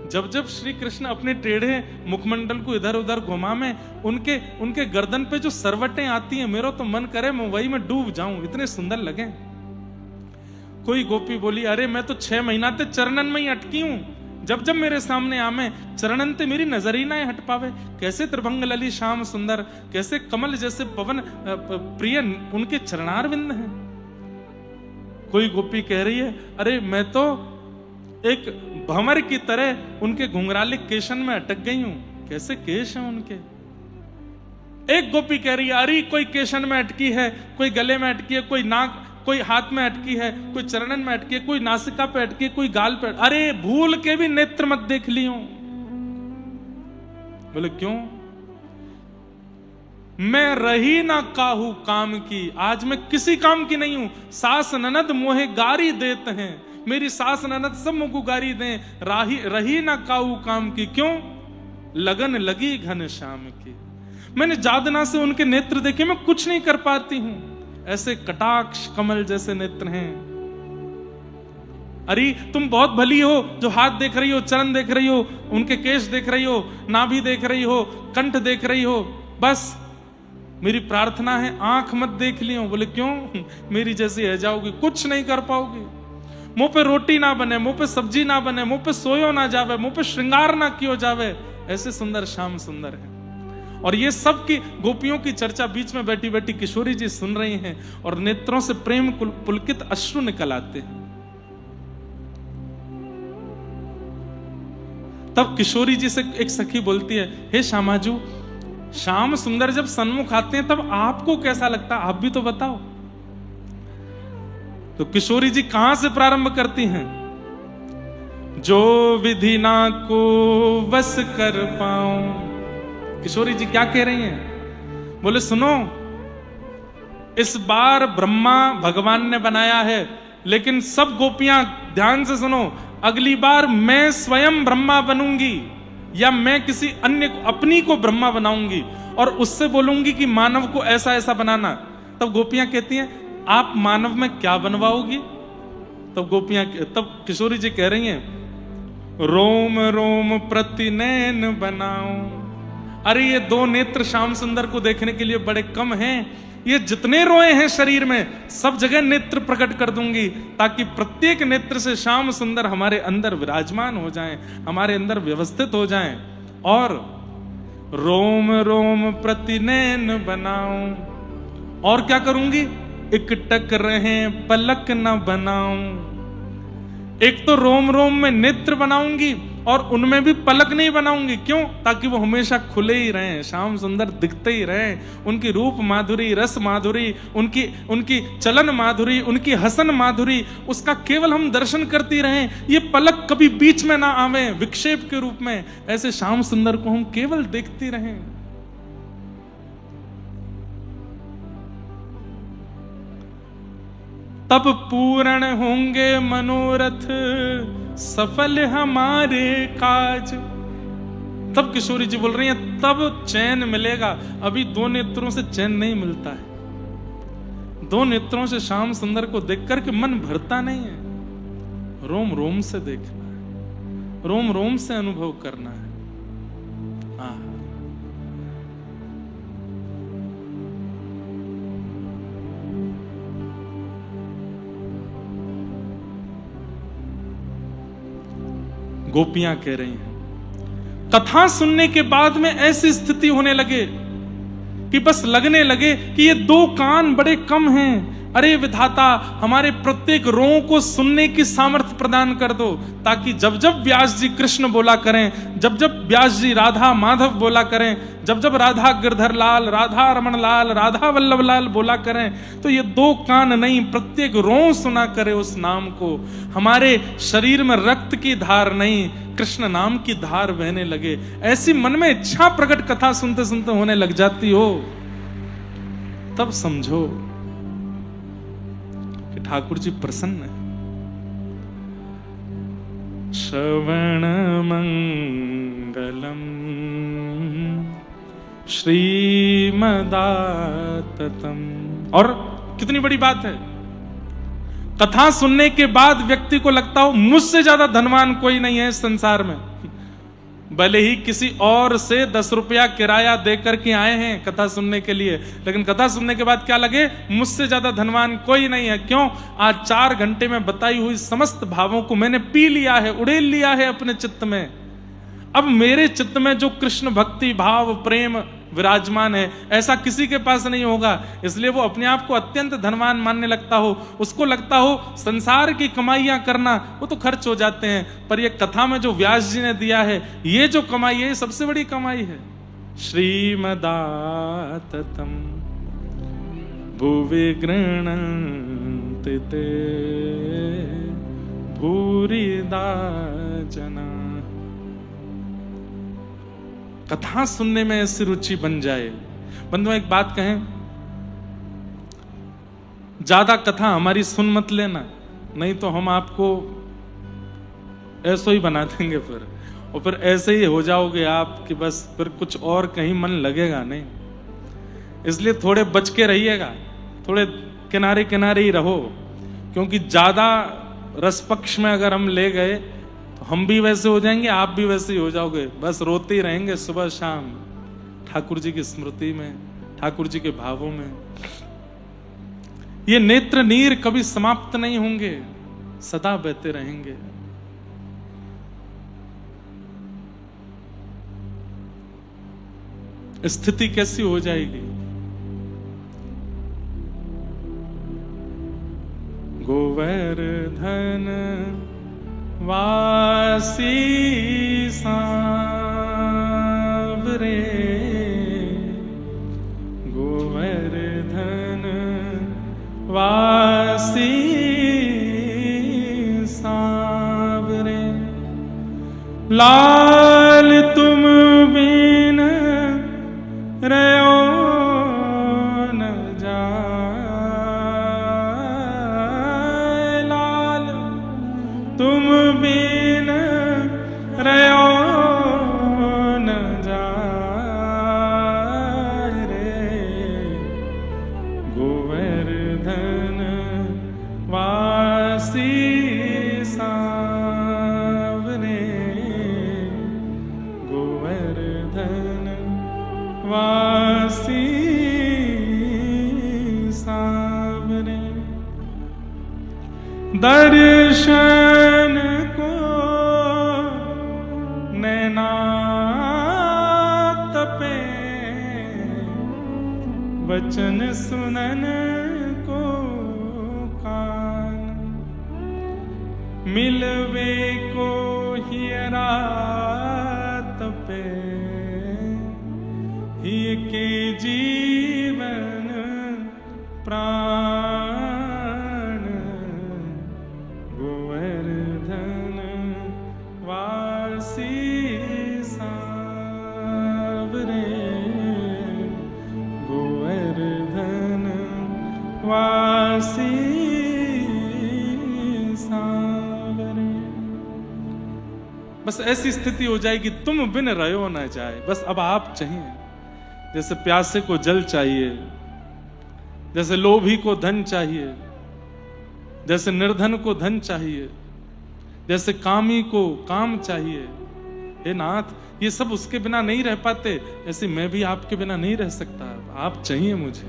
जब जब श्री कृष्ण अपने टेढ़े मुखमंडल को इधर उधर घुमा में उनके गर्दन पे जो सरवटें आती हैं, मेरा तो मन करे मैं वही में डूब जाऊं, इतने सुंदर लगे। कोई गोपी बोली अरे मैं तो 6 महीना ते चरणन में ही अटकी हूं, जब जब मेरे सामने आमे चरणन ते मेरी नजर ही ना हट पावे। कैसे त्रिभंग लली श्याम सुंदर, कैसे कमल जैसे पवन प्रिय उनके चरणार बिंद हैं। कोई गोपी कह रही है अरे मैं तो एक भंवर की तरह उनके घुंघराले केशन में अटक गई हूं, कैसे केश हैं उनके। एक गोपी कह रही है अरे कोई केशन में अटकी है, कोई गले में अटकी है, कोई नाक, कोई हाथ में अटकी है, कोई चरणन में अटकी है, कोई नासिका पे अटकी है, कोई गाल पे। अरे भूल के भी नेत्र मत देख लियो। बोले क्यों? मैं रही ना काहू काम की, आज मैं किसी काम की नहीं हूं। सास ननद मोहे गारी देते हैं, मेरी सास ननद सब मुझको गारी दें, रही ना काहू काम की। क्यों? लगन लगी घन श्याम की। मैंने जादना से उनके नेत्र देखे, मैं कुछ नहीं कर पाती हूं। ऐसे कटाक्ष कमल जैसे नेत्र हैं। अरे तुम बहुत भली हो जो हाथ देख रही हो, चरण देख रही हो, उनके केश देख रही हो, नाभि देख रही हो, कंठ देख रही हो, बस मेरी प्रार्थना है आंख मत देख लियो। बोले क्यों? मेरी जैसी रह जाओगी, कुछ नहीं कर पाओगी। मुंह पे रोटी ना बने, मुंह पे सब्जी ना बने, मुंह पे सोयो ना जावे, मुंह पे श्रृंगार ना कियो जावे, ऐसे सुंदर श्याम सुंदर है। और ये सब की गोपियों की चर्चा बीच में बैठी बैठी किशोरी जी सुन रही हैं और नेत्रों से प्रेम पुलकित अश्रु निकल आते हैं। तब किशोरी जी से एक सखी बोलती है, हे श्यामाजू, श्याम सुंदर जब सन्मुख आते हैं तब आपको कैसा लगता है, आप भी तो बताओ। तो किशोरी जी कहां से प्रारंभ करती हैं? जो विधि ना को वश कर पाऊं। किशोरी जी क्या कह रही हैं? बोले सुनो, इस बार ब्रह्मा भगवान ने बनाया है, लेकिन सब गोपियां ध्यान से सुनो, अगली बार मैं स्वयं ब्रह्मा बनूंगी या मैं किसी अन्य अपनी को ब्रह्मा बनाऊंगी और उससे बोलूंगी कि मानव को ऐसा ऐसा बनाना। तब गोपियां कहती हैं आप मानव में क्या बनवाओगी? तब किशोरी जी कह रही हैं, रोम रोम प्रति नैन बनाऊं। अरे ये 2 नेत्र श्याम सुंदर को देखने के लिए बड़े कम हैं, ये जितने रोए हैं शरीर में सब जगह नेत्र प्रकट कर दूंगी, ताकि प्रत्येक नेत्र से श्याम सुंदर हमारे अंदर विराजमान हो जाएं, हमारे अंदर व्यवस्थित हो जाएं। और रोम रोम प्रति नैन बनाऊं। और क्या करूंगी? इकटक रहे पलक न बनाऊं। एक तो रोम रोम में नेत्र बनाऊंगी और उनमें भी पलक नहीं बनाऊंगी। क्यों? ताकि वो हमेशा खुले ही रहें, श्याम सुंदर दिखते ही रहें। उनकी रूप माधुरी, रस माधुरी, उनकी चलन माधुरी, उनकी हसन माधुरी, उसका केवल हम दर्शन करती रहें। ये पलक कभी बीच में ना आवे विक्षेप के रूप में। ऐसे श्याम सुंदर को हम केवल देखती रहें। तब पूर्ण होंगे मनोरथ, सफल हमारे काज। तब किशोरी जी बोल रही हैं, तब चैन मिलेगा। अभी दो नेत्रों से चैन नहीं मिलता है। दो नेत्रों से श्याम सुंदर को देख करके मन भरता नहीं है। रोम रोम से देखना है, रोम रोम से अनुभव करना है। गोपियां कह रही हैं, कथा सुनने के बाद में ऐसी स्थिति होने लगे कि बस लगने लगे कि ये दो कान बड़े कम हैं। अरे विधाता, हमारे प्रत्येक रों को सुनने की सामर्थ्य प्रदान कर दो, ताकि जब जब व्यास जी कृष्ण बोला करें, जब जब व्यास जी राधा माधव बोला करें, जब जब राधा गिरधर लाल, राधा रमण लाल, राधा वल्लभ लाल बोला करें, तो ये दो कान नहीं, प्रत्येक रों सुना करे उस नाम को। हमारे शरीर में रक्त की धार नहीं, कृष्ण नाम की धार बहने लगे। ऐसी मन में इच्छा प्रकट कथा सुनते सुनते होने लग जाती हो, तब समझो कि ठाकुर जी प्रसन्न है। श्रवण मंगलम श्रीमदाततम। और कितनी बड़ी बात है, कथा सुनने के बाद व्यक्ति को लगता हो मुझसे ज्यादा धनवान कोई नहीं है इस संसार में। भले ही किसी और से 10 रुपया किराया देकर के आए हैं कथा सुनने के लिए, लेकिन कथा सुनने के बाद क्या लगे, मुझसे ज्यादा धनवान कोई नहीं है। क्यों? आज 4 घंटे में बताई हुई समस्त भावों को मैंने पी लिया है, उड़ेल लिया है अपने चित्त में। अब मेरे चित्त में जो कृष्ण भक्ति भाव प्रेम विराजमान है, ऐसा किसी के पास नहीं होगा। इसलिए वो अपने आप को अत्यंत धनवान मानने लगता हो। उसको लगता हो संसार की कमाइयां करना वो तो खर्च हो जाते हैं, पर ये कथा में जो व्यास जी ने दिया है, ये जो कमाई है, ये सबसे बड़ी कमाई है। श्रीमदाततम भुवि गृह्णन्ति ते भूरिदा जना। कथा सुनने में ऐसी रुचि बन जाए। बंधुओं, एक बात कहें, ज्यादा कथा हमारी सुन मत लेना, नहीं तो हम आपको ऐसा ही बना देंगे फिर, और फिर ऐसे ही हो जाओगे आप कि बस फिर कुछ और कहीं मन लगेगा नहीं। इसलिए थोड़े बच के रहिएगा, थोड़े किनारे किनारे ही रहो, क्योंकि ज्यादा रस पक्ष में अगर हम ले गए तो हम भी वैसे हो जाएंगे, आप भी वैसे ही हो जाओगे। बस रोते ही रहेंगे सुबह शाम ठाकुर जी की स्मृति में, ठाकुर जी के भावों में। ये नेत्र नीर कभी समाप्त नहीं होंगे, सदा बहते रहेंगे। स्थिति कैसी हो जाएगी? गोवर्धन वासी सांवरे, गोवर्धन वासी सांवरे, लाल तुम बिन रहो न जाए, लाल तुम बिन रहो न जाए रे, गोवर्धन वासी सांवरे, गोवर्धन वासी सांवरे। दर्शन को नैना तपे, वचन सुनन को मिलवे को हियरा तपे, ही के जीवन प्राण, गोवर्धन वासी सावरे, गोवर्धन वासी सावरे। बस ऐसी स्थिति हो जाएगी तुम बिन रहो न जाए, बस अब आप चाहिए। जैसे प्यासे को जल चाहिए, जैसे लोभी को धन चाहिए, जैसे निर्धन को धन चाहिए, जैसे कामी को काम चाहिए। हे नाथ, ये सब उसके बिना नहीं रह पाते, ऐसे मैं भी आपके बिना नहीं रह सकता, आप चाहिए मुझे।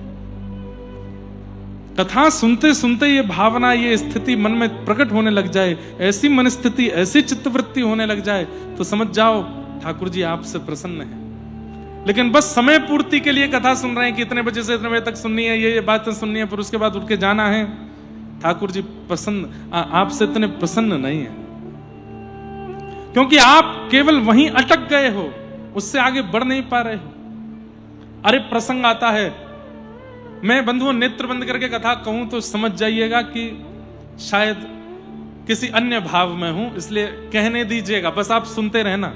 कथा सुनते सुनते ये भावना, ये स्थिति मन में प्रकट होने लग जाए, ऐसी मनस्थिति, ऐसी चित्तवृत्ति होने लग जाए, तो समझ जाओ ठाकुर जी आपसे प्रसन्न है। लेकिन बस समय पूर्ति के लिए कथा सुन रहे हैं कि इतने बजे से इतने बजे तक सुननी है, ये बातें सुननी है, फिर उसके बाद उठ के जाना है। ठाकुर जी आपसे इतने प्रसन्न नहीं है, क्योंकि आप केवल वहीं अटक गए हो, उससे आगे बढ़ नहीं पा रहे हो। अरे प्रसंग आता है, मैं बंधुओं नेत्र बंद करके कथा कहूं तो समझ जाइएगा कि शायद किसी अन्य भाव में हूं, इसलिए कहने दीजिएगा, बस आप सुनते रहना।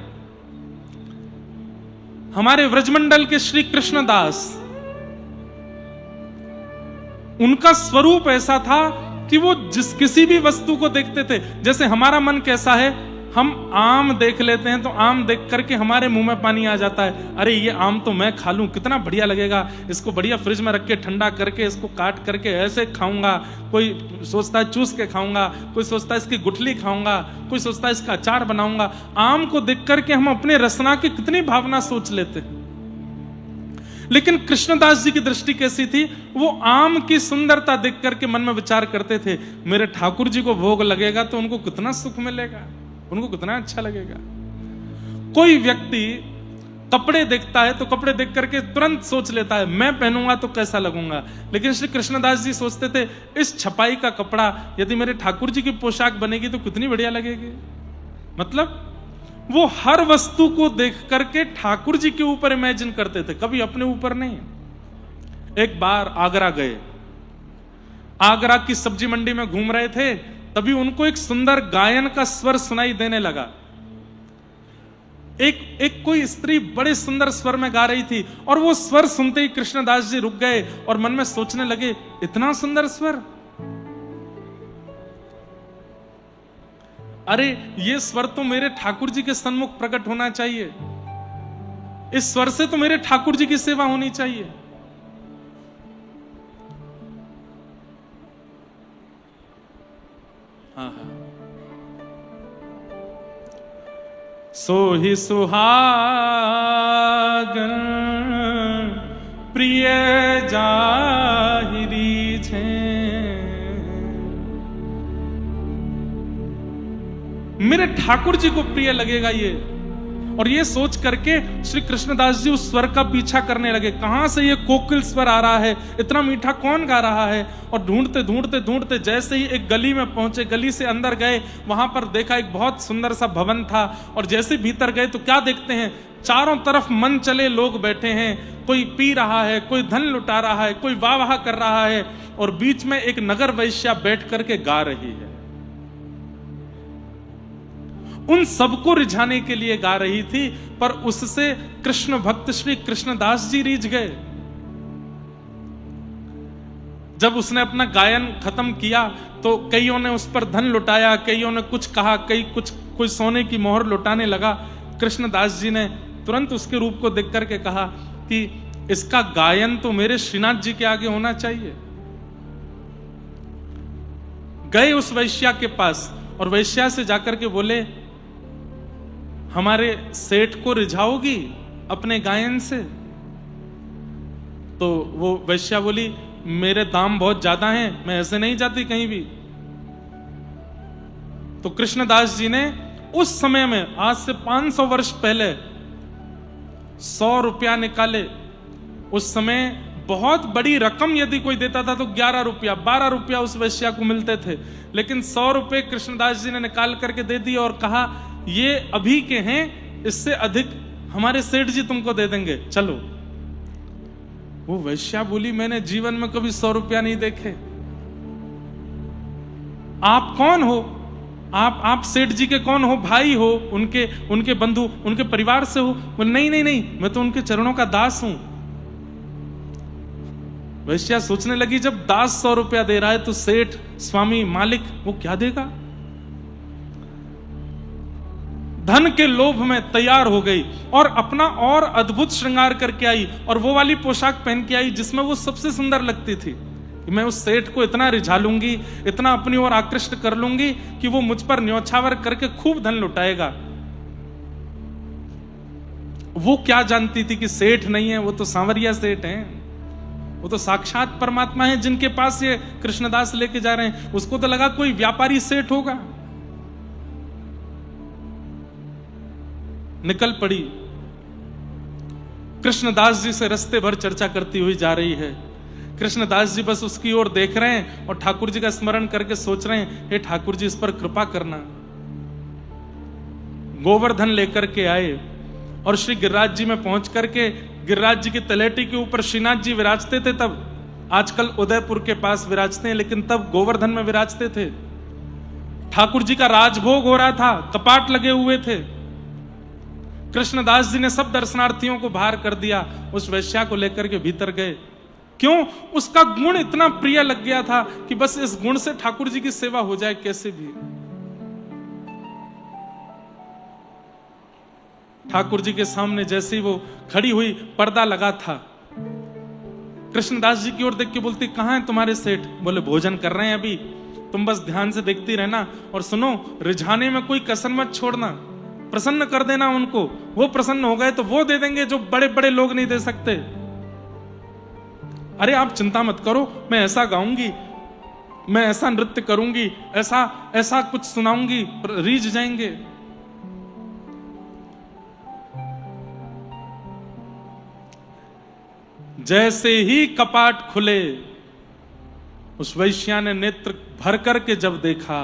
हमारे व्रजमंडल के श्री कृष्णदास, उनका स्वरूप ऐसा था कि वो किसी भी वस्तु को देखते थे। जैसे हमारा मन कैसा है, हम आम देख लेते हैं तो आम देख करके हमारे मुंह में पानी आ जाता है, अरे ये आम तो मैं खा लूं, कितना बढ़िया लगेगा, इसको बढ़िया फ्रिज में रख के ठंडा करके इसको काट करके ऐसे खाऊंगा। कोई सोचता है चूस के खाऊंगा, कोई सोचता है इसकी गुठली खाऊंगा, कोई सोचता है इसका अचार बनाऊंगा। आम को देख करके हम अपने रसना की कितनी भावना सोच लेते हैं। लेकिन कृष्णदास जी की दृष्टि कैसी थी, वो आम की सुंदरता देख करके मन में विचार करते थे, मेरे ठाकुर जी को भोग लगेगा तो उनको कितना सुख मिलेगा, उनको कितना अच्छा लगेगा। कोई व्यक्ति कपड़े देखता है तो कपड़े देख करके तुरंत सोच लेता है मैं पहनूंगा तो कैसा लगूंगा। लेकिन श्री कृष्णदास जी सोचते थे इस छपाई का कपड़ा यदि मेरे ठाकुर जी की पोशाक बनेगी तो कितनी बढ़िया लगेगी। मतलब वो हर वस्तु को देख करके ठाकुर जी के ऊपर इमेजिन करते थे, कभी अपने ऊपर नहीं। एक बार आगरा गए, आगरा की सब्जी मंडी में घूम रहे थे, तभी उनको एक सुंदर गायन का स्वर सुनाई देने लगा। एक कोई स्त्री बड़े सुंदर स्वर में गा रही थी, और वो स्वर सुनते ही कृष्णदास जी रुक गए और मन में सोचने लगे इतना सुंदर स्वर, अरे ये स्वर तो मेरे ठाकुर जी के सन्मुख प्रकट होना चाहिए, इस स्वर से तो मेरे ठाकुर जी की सेवा होनी चाहिए। हाँ हाँ, सोहि सुहागन प्रिय जाहिरी छे, मेरे ठाकुर जी को प्रिय लगेगा ये। और ये सोच करके श्री कृष्णदास जी उस स्वर का पीछा करने लगे, कहां से ये कोकिल स्वर आ रहा है, इतना मीठा कौन गा रहा है। और ढूंढते ढूंढते ढूंढते जैसे ही एक गली में पहुंचे, गली से अंदर गए, वहां पर देखा एक बहुत सुंदर सा भवन था। और जैसे भीतर गए तो क्या देखते हैं, चारों तरफ मन चले लोग बैठे हैं, कोई पी रहा है, कोई धन लुटा रहा है, कोई वाह वाह कर रहा है, और बीच में एक नगर वैश्या बैठ करके गा रही है। उन सबको रिझाने के लिए गा रही थी, पर उससे कृष्ण भक्त श्री कृष्णदास जी रीझ गए। जब उसने अपना गायन खत्म किया तो कईयों ने उस पर धन लुटाया, कईयों ने कुछ कहा, कोई सोने की मोहर लुटाने लगा। कृष्णदास जी ने तुरंत उसके रूप को देख करके कहा कि इसका गायन तो मेरे श्रीनाथ जी के आगे होना चाहिए। गए उस वैश्या के पास और वैश्या से जाकर के बोले हमारे सेठ को रिझाओगी अपने गायन से। तो वो वैश्या बोली मेरे दाम बहुत ज्यादा हैं, मैं ऐसे नहीं जाती कहीं भी। तो कृष्णदास जी ने उस समय में, आज से 500 वर्ष पहले, 100 रुपया निकाले। उस समय बहुत बड़ी रकम यदि कोई देता था तो 11 रुपया 12 रुपया उस वैश्या को मिलते थे, लेकिन 100 रुपए कृष्णदास जी ने निकाल करके दे दिए और कहा ये अभी के हैं, इससे अधिक हमारे सेठ जी तुमको दे देंगे, चलो। वो वैश्या बोली मैंने जीवन में कभी 100 रुपया नहीं देखे, आप कौन हो? आप सेठ जी के कौन हो? भाई हो? उनके बंधु, उनके परिवार से हो? बोले नहीं नहीं नहीं, मैं तो उनके चरणों का दास हूं। वैश्या सोचने लगी जब दास 100 रुपया दे रहा है तो सेठ, स्वामी, मालिक वो क्या देगा? धन के लोभ में तैयार हो गई और अपना और अद्भुत श्रृंगार करके आई और वो वाली पोशाक पहन के आई जिसमें वो सबसे सुंदर लगती थी। मैं उस सेठ को इतना रिझा लूंगी, इतना अपनी ओर आकृष्ट कर लूंगी कि वो मुझ पर न्योछावर करके खूब धन लुटाएगा। वो क्या जानती थी कि सेठ नहीं है, वो तो सांवरिया सेठ हैं, वो तो साक्षात परमात्मा है जिनके पास ये कृष्णदास लेके जा रहे हैं। उसको तो लगा कोई व्यापारी सेठ होगा। निकल पड़ी, कृष्णदास जी से रस्ते भर चर्चा करती हुई जा रही है। कृष्णदास जी बस उसकी ओर देख रहे हैं और ठाकुर जी का स्मरण करके सोच रहे हैं, हे ठाकुर जी इस पर कृपा करना। गोवर्धन लेकर के आए और श्री गिरिराज जी में पहुंच करके गिरिराज जी की तलेटी के ऊपर श्रीनाथ जी विराजते थे तब, आजकल उदयपुर के पास विराजते हैं लेकिन तब गोवर्धन में विराजते थे। ठाकुर जी का राजभोग हो रहा था, कपाट लगे हुए थे। कृष्णदास जी ने सब दर्शनार्थियों को बाहर कर दिया, उस वैश्या को लेकर के भीतर गए। क्यों? उसका गुण इतना प्रिय लग गया था कि बस इस गुण से ठाकुर जी की सेवा हो जाए कैसे भी। ठाकुर जी के सामने जैसे ही वो खड़ी हुई, पर्दा लगा था। कृष्णदास जी की ओर देख के बोलती, कहां है तुम्हारे सेठ? बोले भोजन कर रहे हैं अभी, तुम बस ध्यान से देखती रहना और सुनो, रिझाने में कोई कसर मत छोड़ना, प्रसन्न कर देना उनको। वो प्रसन्न हो गए तो वो दे देंगे जो बड़े बड़े लोग नहीं दे सकते। अरे आप चिंता मत करो, मैं ऐसा गाऊंगी, मैं ऐसा नृत्य करूंगी, ऐसा ऐसा कुछ सुनाऊंगी, रीझ जाएंगे। जैसे ही कपाट खुले, उस वैश्या ने नेत्र भर करके जब देखा,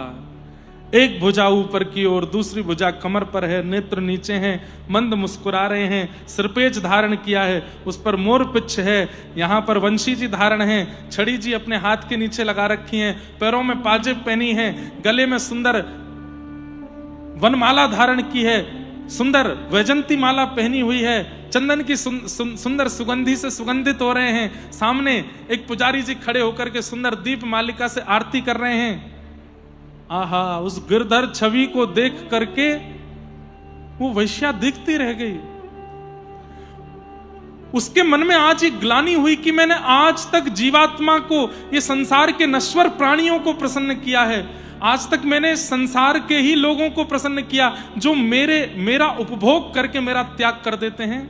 एक भुजा ऊपर की ओर, दूसरी भुजा कमर पर है, नेत्र नीचे हैं, मंद मुस्कुरा रहे हैं, सिरपेज धारण किया है, उस पर मोर पिच्छ है, यहां पर वंशी जी धारण है, छड़ी जी अपने हाथ के नीचे लगा रखी हैं, पैरों में पाजेब पहनी है, गले में सुंदर वनमाला धारण की है, सुंदर वैजंती माला पहनी हुई है, चंदन की सुंदर सुगंधी से सुगंधित हो रहे हैं। सामने एक पुजारी जी खड़े होकर के सुंदर दीप मालिका से आरती कर रहे हैं। आहा, उस गिरधर छवि को देख करके वो वैश्या दिखती रह गई। उसके मन में आज एक ग्लानि हुई कि मैंने आज तक जीवात्मा को, ये संसार के नश्वर प्राणियों को प्रसन्न किया है, आज तक मैंने संसार के ही लोगों को प्रसन्न किया जो मेरा उपभोग करके मेरा त्याग कर देते हैं।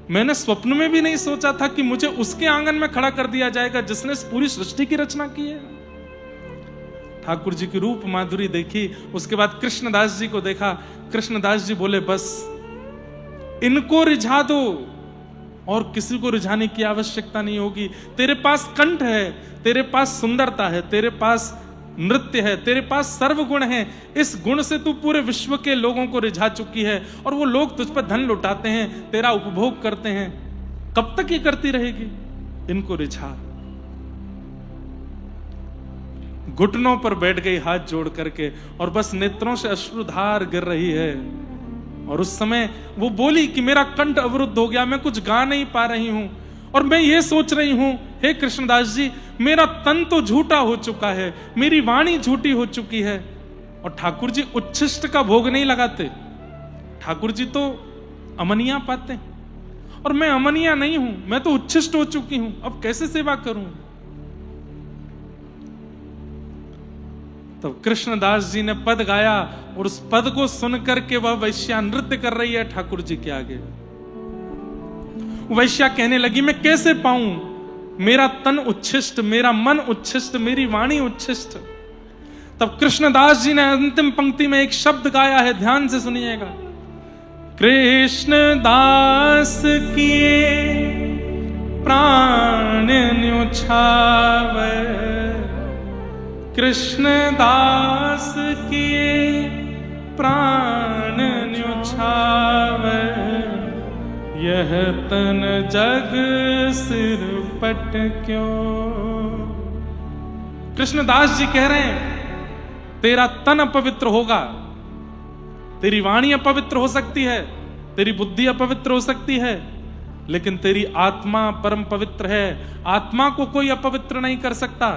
मैंने स्वप्न में भी नहीं सोचा था कि मुझे उसके आंगन में खड़ा कर दिया जाएगा जिसने इस पूरी सृष्टि की रचना की है। ठाकुर जी की रूप माधुरी देखी, उसके बाद कृष्णदास जी को देखा। कृष्णदास जी बोले बस इनको रिझा दो और किसी को रिझाने की आवश्यकता नहीं होगी। तेरे पास कंठ है, तेरे पास सुंदरता है, तेरे पास नृत्य है, तेरे पास सर्वगुण है, इस गुण से तू पूरे विश्व के लोगों को रिझा चुकी है और वो लोग तुझ पर धन लुटाते हैं, तेरा उपभोग करते हैं। कब तक ये करती रहेगी? इनको रिझा। घुटनों पर बैठ गई हाथ जोड़ करके और बस नेत्रों से अश्रुधार गिर रही है। और उस समय वो बोली कि मेरा कंठ अवरुद्ध हो गया, मैं कुछ गा नहीं पा रही हूं और मैं ये सोच रही हूं, हे कृष्णदास जी, मेरा तन तो झूठा हो चुका है, मेरी वाणी झूठी हो चुकी है। और ठाकुर जी उच्छिष्ट का भोग नहीं लगाते, ठाकुर जी तो अमनिया पाते हैं और मैं अमनिया नहीं हूं, मैं तो उच्छिष्ट हो चुकी हूं, अब कैसे सेवा करूं? तब कृष्णदास जी ने पद गाया और उस पद को सुनकर के वह वैश्या नृत्य कर रही है ठाकुर जी के आगे। वैश्या कहने लगी, मैं कैसे पाऊं? मेरा तन उच्छिष्ट, मेरा मन उच्छिष्ट, मेरी वाणी उच्छिष्ट। तब कृष्णदास जी ने अंतिम पंक्ति में एक शब्द गाया है, ध्यान से सुनिएगा। कृष्णदास किए प्राण न्योछावे, कृष्ण दास किए प्राण न्योछावे, यह तन जग सिर पट क्यों। कृष्णदास जी कह रहे हैं तेरा तन अपवित्र होगा, तेरी वाणी अपवित्र हो सकती है, तेरी बुद्धि अपवित्र हो सकती है, लेकिन तेरी आत्मा परम पवित्र है। आत्मा को कोई अपवित्र नहीं कर सकता।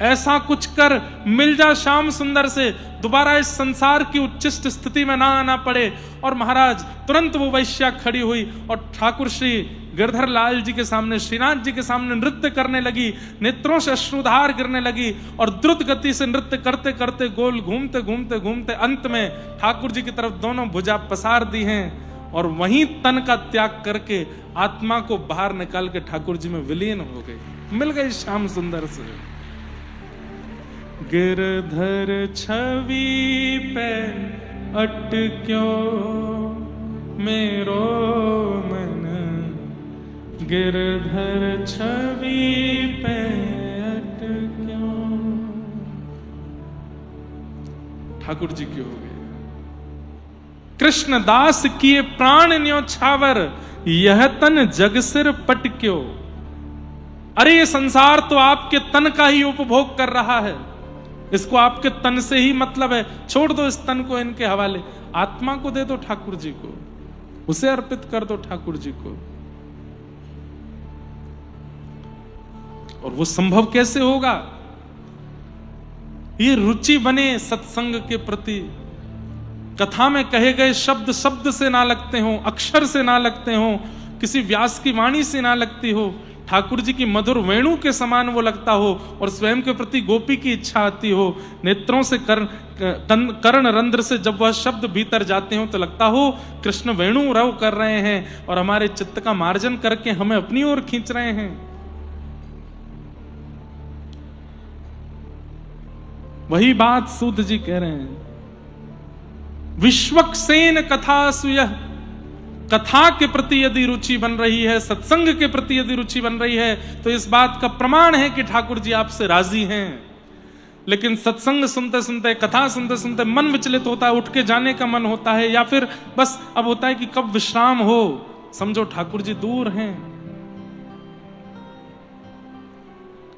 ऐसा कुछ कर मिल जा श्याम सुंदर से, दोबारा इस संसार की उच्चिष्ट स्थिति में ना आना पड़े। और महाराज तुरंत वो वैश्या खड़ी हुई और ठाकुर श्री गिरधर लाल जी के सामने, श्रीनाथ जी के सामने नृत्य करने लगी, नेत्रों से अश्रुधार गिरने लगी और द्रुत गति से नृत्य करते करते गोल घूमते घूमते घूमते अंत में ठाकुर जी की तरफ दोनों भुजा पसार दी हैं और वहीं तन का त्याग करके आत्मा को बाहर निकाल के ठाकुर जी में विलीन हो गई, मिल गई श्याम सुंदर से। गिरधर छवि पे अटक्यो मेरो मन, गिरधर छवि पे अटक्यो। ठाकुर जी क्यों हो गए? कृष्ण दास किए प्राण न्योछावर, यह तन जग सिर पट क्यों। अरे ये संसार तो आपके तन का ही उपभोग कर रहा है, इसको आपके तन से ही मतलब है। छोड़ दो इस तन को इनके हवाले, आत्मा को दे दो ठाकुर जी को, उसे अर्पित कर दो ठाकुर जी को। और वो संभव कैसे होगा? ये रुचि बने सत्संग के प्रति, कथा में कहे गए शब्द शब्द से ना लगते हो, अक्षर से ना लगते हो, किसी व्यास की वाणी से ना लगती हो, ठाकुर जी की मधुर वेणु के समान वो लगता हो और स्वयं के प्रति गोपी की इच्छा आती हो, नेत्रों से कर्ण रंध्र से जब वह शब्द भीतर जाते हो तो लगता हो कृष्ण वेणु रव कर रहे हैं और हमारे चित्त का मार्जन करके हमें अपनी ओर खींच रहे हैं। वही बात सूत जी कह रहे हैं, विश्वक्सेन कथा सुयः, कथा के प्रति यदि रुचि बन रही है, सत्संग के प्रति यदि रुचि बन रही है, तो इस बात का प्रमाण है कि ठाकुर जी आपसे राजी हैं। लेकिन सत्संग सुनते सुनते, कथा सुनते सुनते मन विचलित होता है, उठ के जाने का मन होता है, या फिर बस अब होता है कि कब विश्राम हो, समझो ठाकुर जी दूर हैं,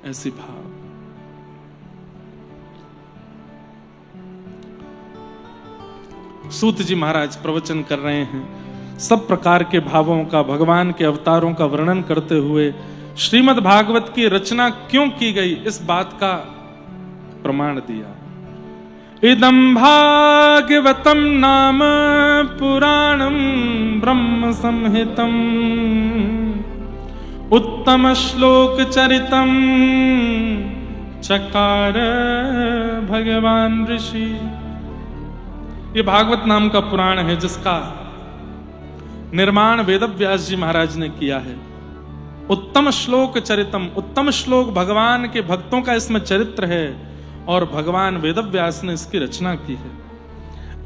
ऐसी भाव। सूत जी महाराज प्रवचन कर रहे हैं, सब प्रकार के भावों का, भगवान के अवतारों का वर्णन करते हुए श्रीमद् भागवत की रचना क्यों की गई, इस बात का प्रमाण दिया। इदं भागवतम नाम पुराणम ब्रह्म संहितम, उत्तम श्लोक चरितम चकार भगवान ऋषि। ये भागवत नाम का पुराण है जिसका निर्माण वेदव्यास जी महाराज ने किया है। उत्तम श्लोक चरितम, उत्तम श्लोक भगवान के भक्तों का इसमें चरित्र है और भगवान वेदव्यास ने इसकी रचना की है।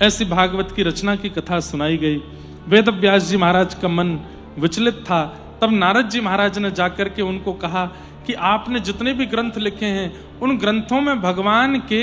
ऐसी भागवत की रचना की कथा सुनाई गई। वेदव्यास जी महाराज का मन विचलित था। तब नारद जी महाराज ने जाकर के उनको कहा कि आपने जितने भी ग्रंथ लिखे हैं उन ग्रंथों में भगवान के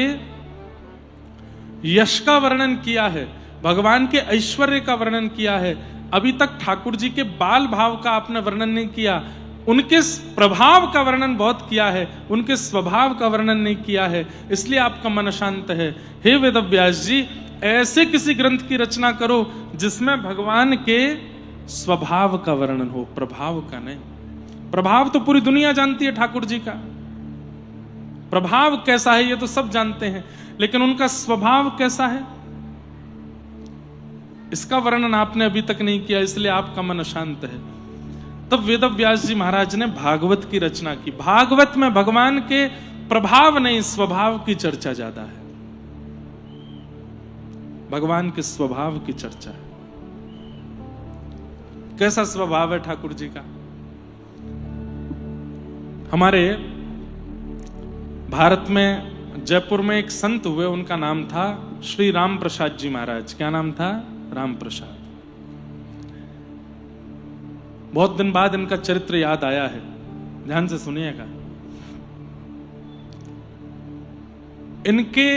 यश का वर्णन किया है, भगवान के ऐश्वर्य का वर्णन किया है, अभी तक ठाकुर जी के बाल भाव का आपने वर्णन नहीं किया, उनके प्रभाव का वर्णन बहुत किया है, उनके स्वभाव का वर्णन नहीं किया है, इसलिए आपका मन अशांत है। हे वेदव्यास जी, ऐसे किसी ग्रंथ की रचना करो जिसमें भगवान के स्वभाव का वर्णन हो, प्रभाव का नहीं। प्रभाव तो पूरी दुनिया जानती है ठाकुर जी का, प्रभाव कैसा है ये तो सब जानते हैं, लेकिन उनका स्वभाव कैसा है इसका वर्णन आपने अभी तक नहीं किया, इसलिए आपका मन अशांत है। तब वेदव्यास जी महाराज ने भागवत की रचना की। भागवत में भगवान के प्रभाव नहीं, स्वभाव की चर्चा ज्यादा है, भगवान के स्वभाव की चर्चा है। कैसा स्वभाव है ठाकुर जी का? हमारे भारत में जयपुर में एक संत हुए, उनका नाम था श्री राम प्रसाद जी महाराज। क्या नाम था? राम प्रसाद। बहुत दिन बाद इनका चरित्र याद आया है, ध्यान से सुनिएगा। इनके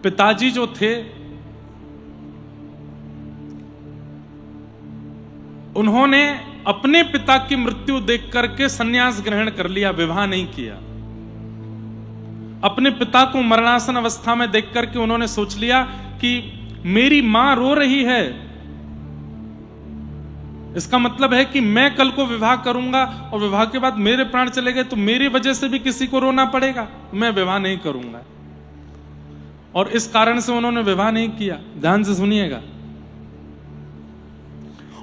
पिताजी जो थे उन्होंने अपने पिता की मृत्यु देख करके संन्यास ग्रहण कर लिया, विवाह नहीं किया। अपने पिता को मरणासन अवस्था में देख करके उन्होंने सोच लिया कि मेरी मां रो रही है, इसका मतलब है कि मैं कल को विवाह करूंगा और विवाह के बाद मेरे प्राण चले गए तो मेरी वजह से भी किसी को रोना पड़ेगा, मैं विवाह नहीं करूंगा। और इस कारण से उन्होंने विवाह नहीं किया। ध्यान से सुनिएगा।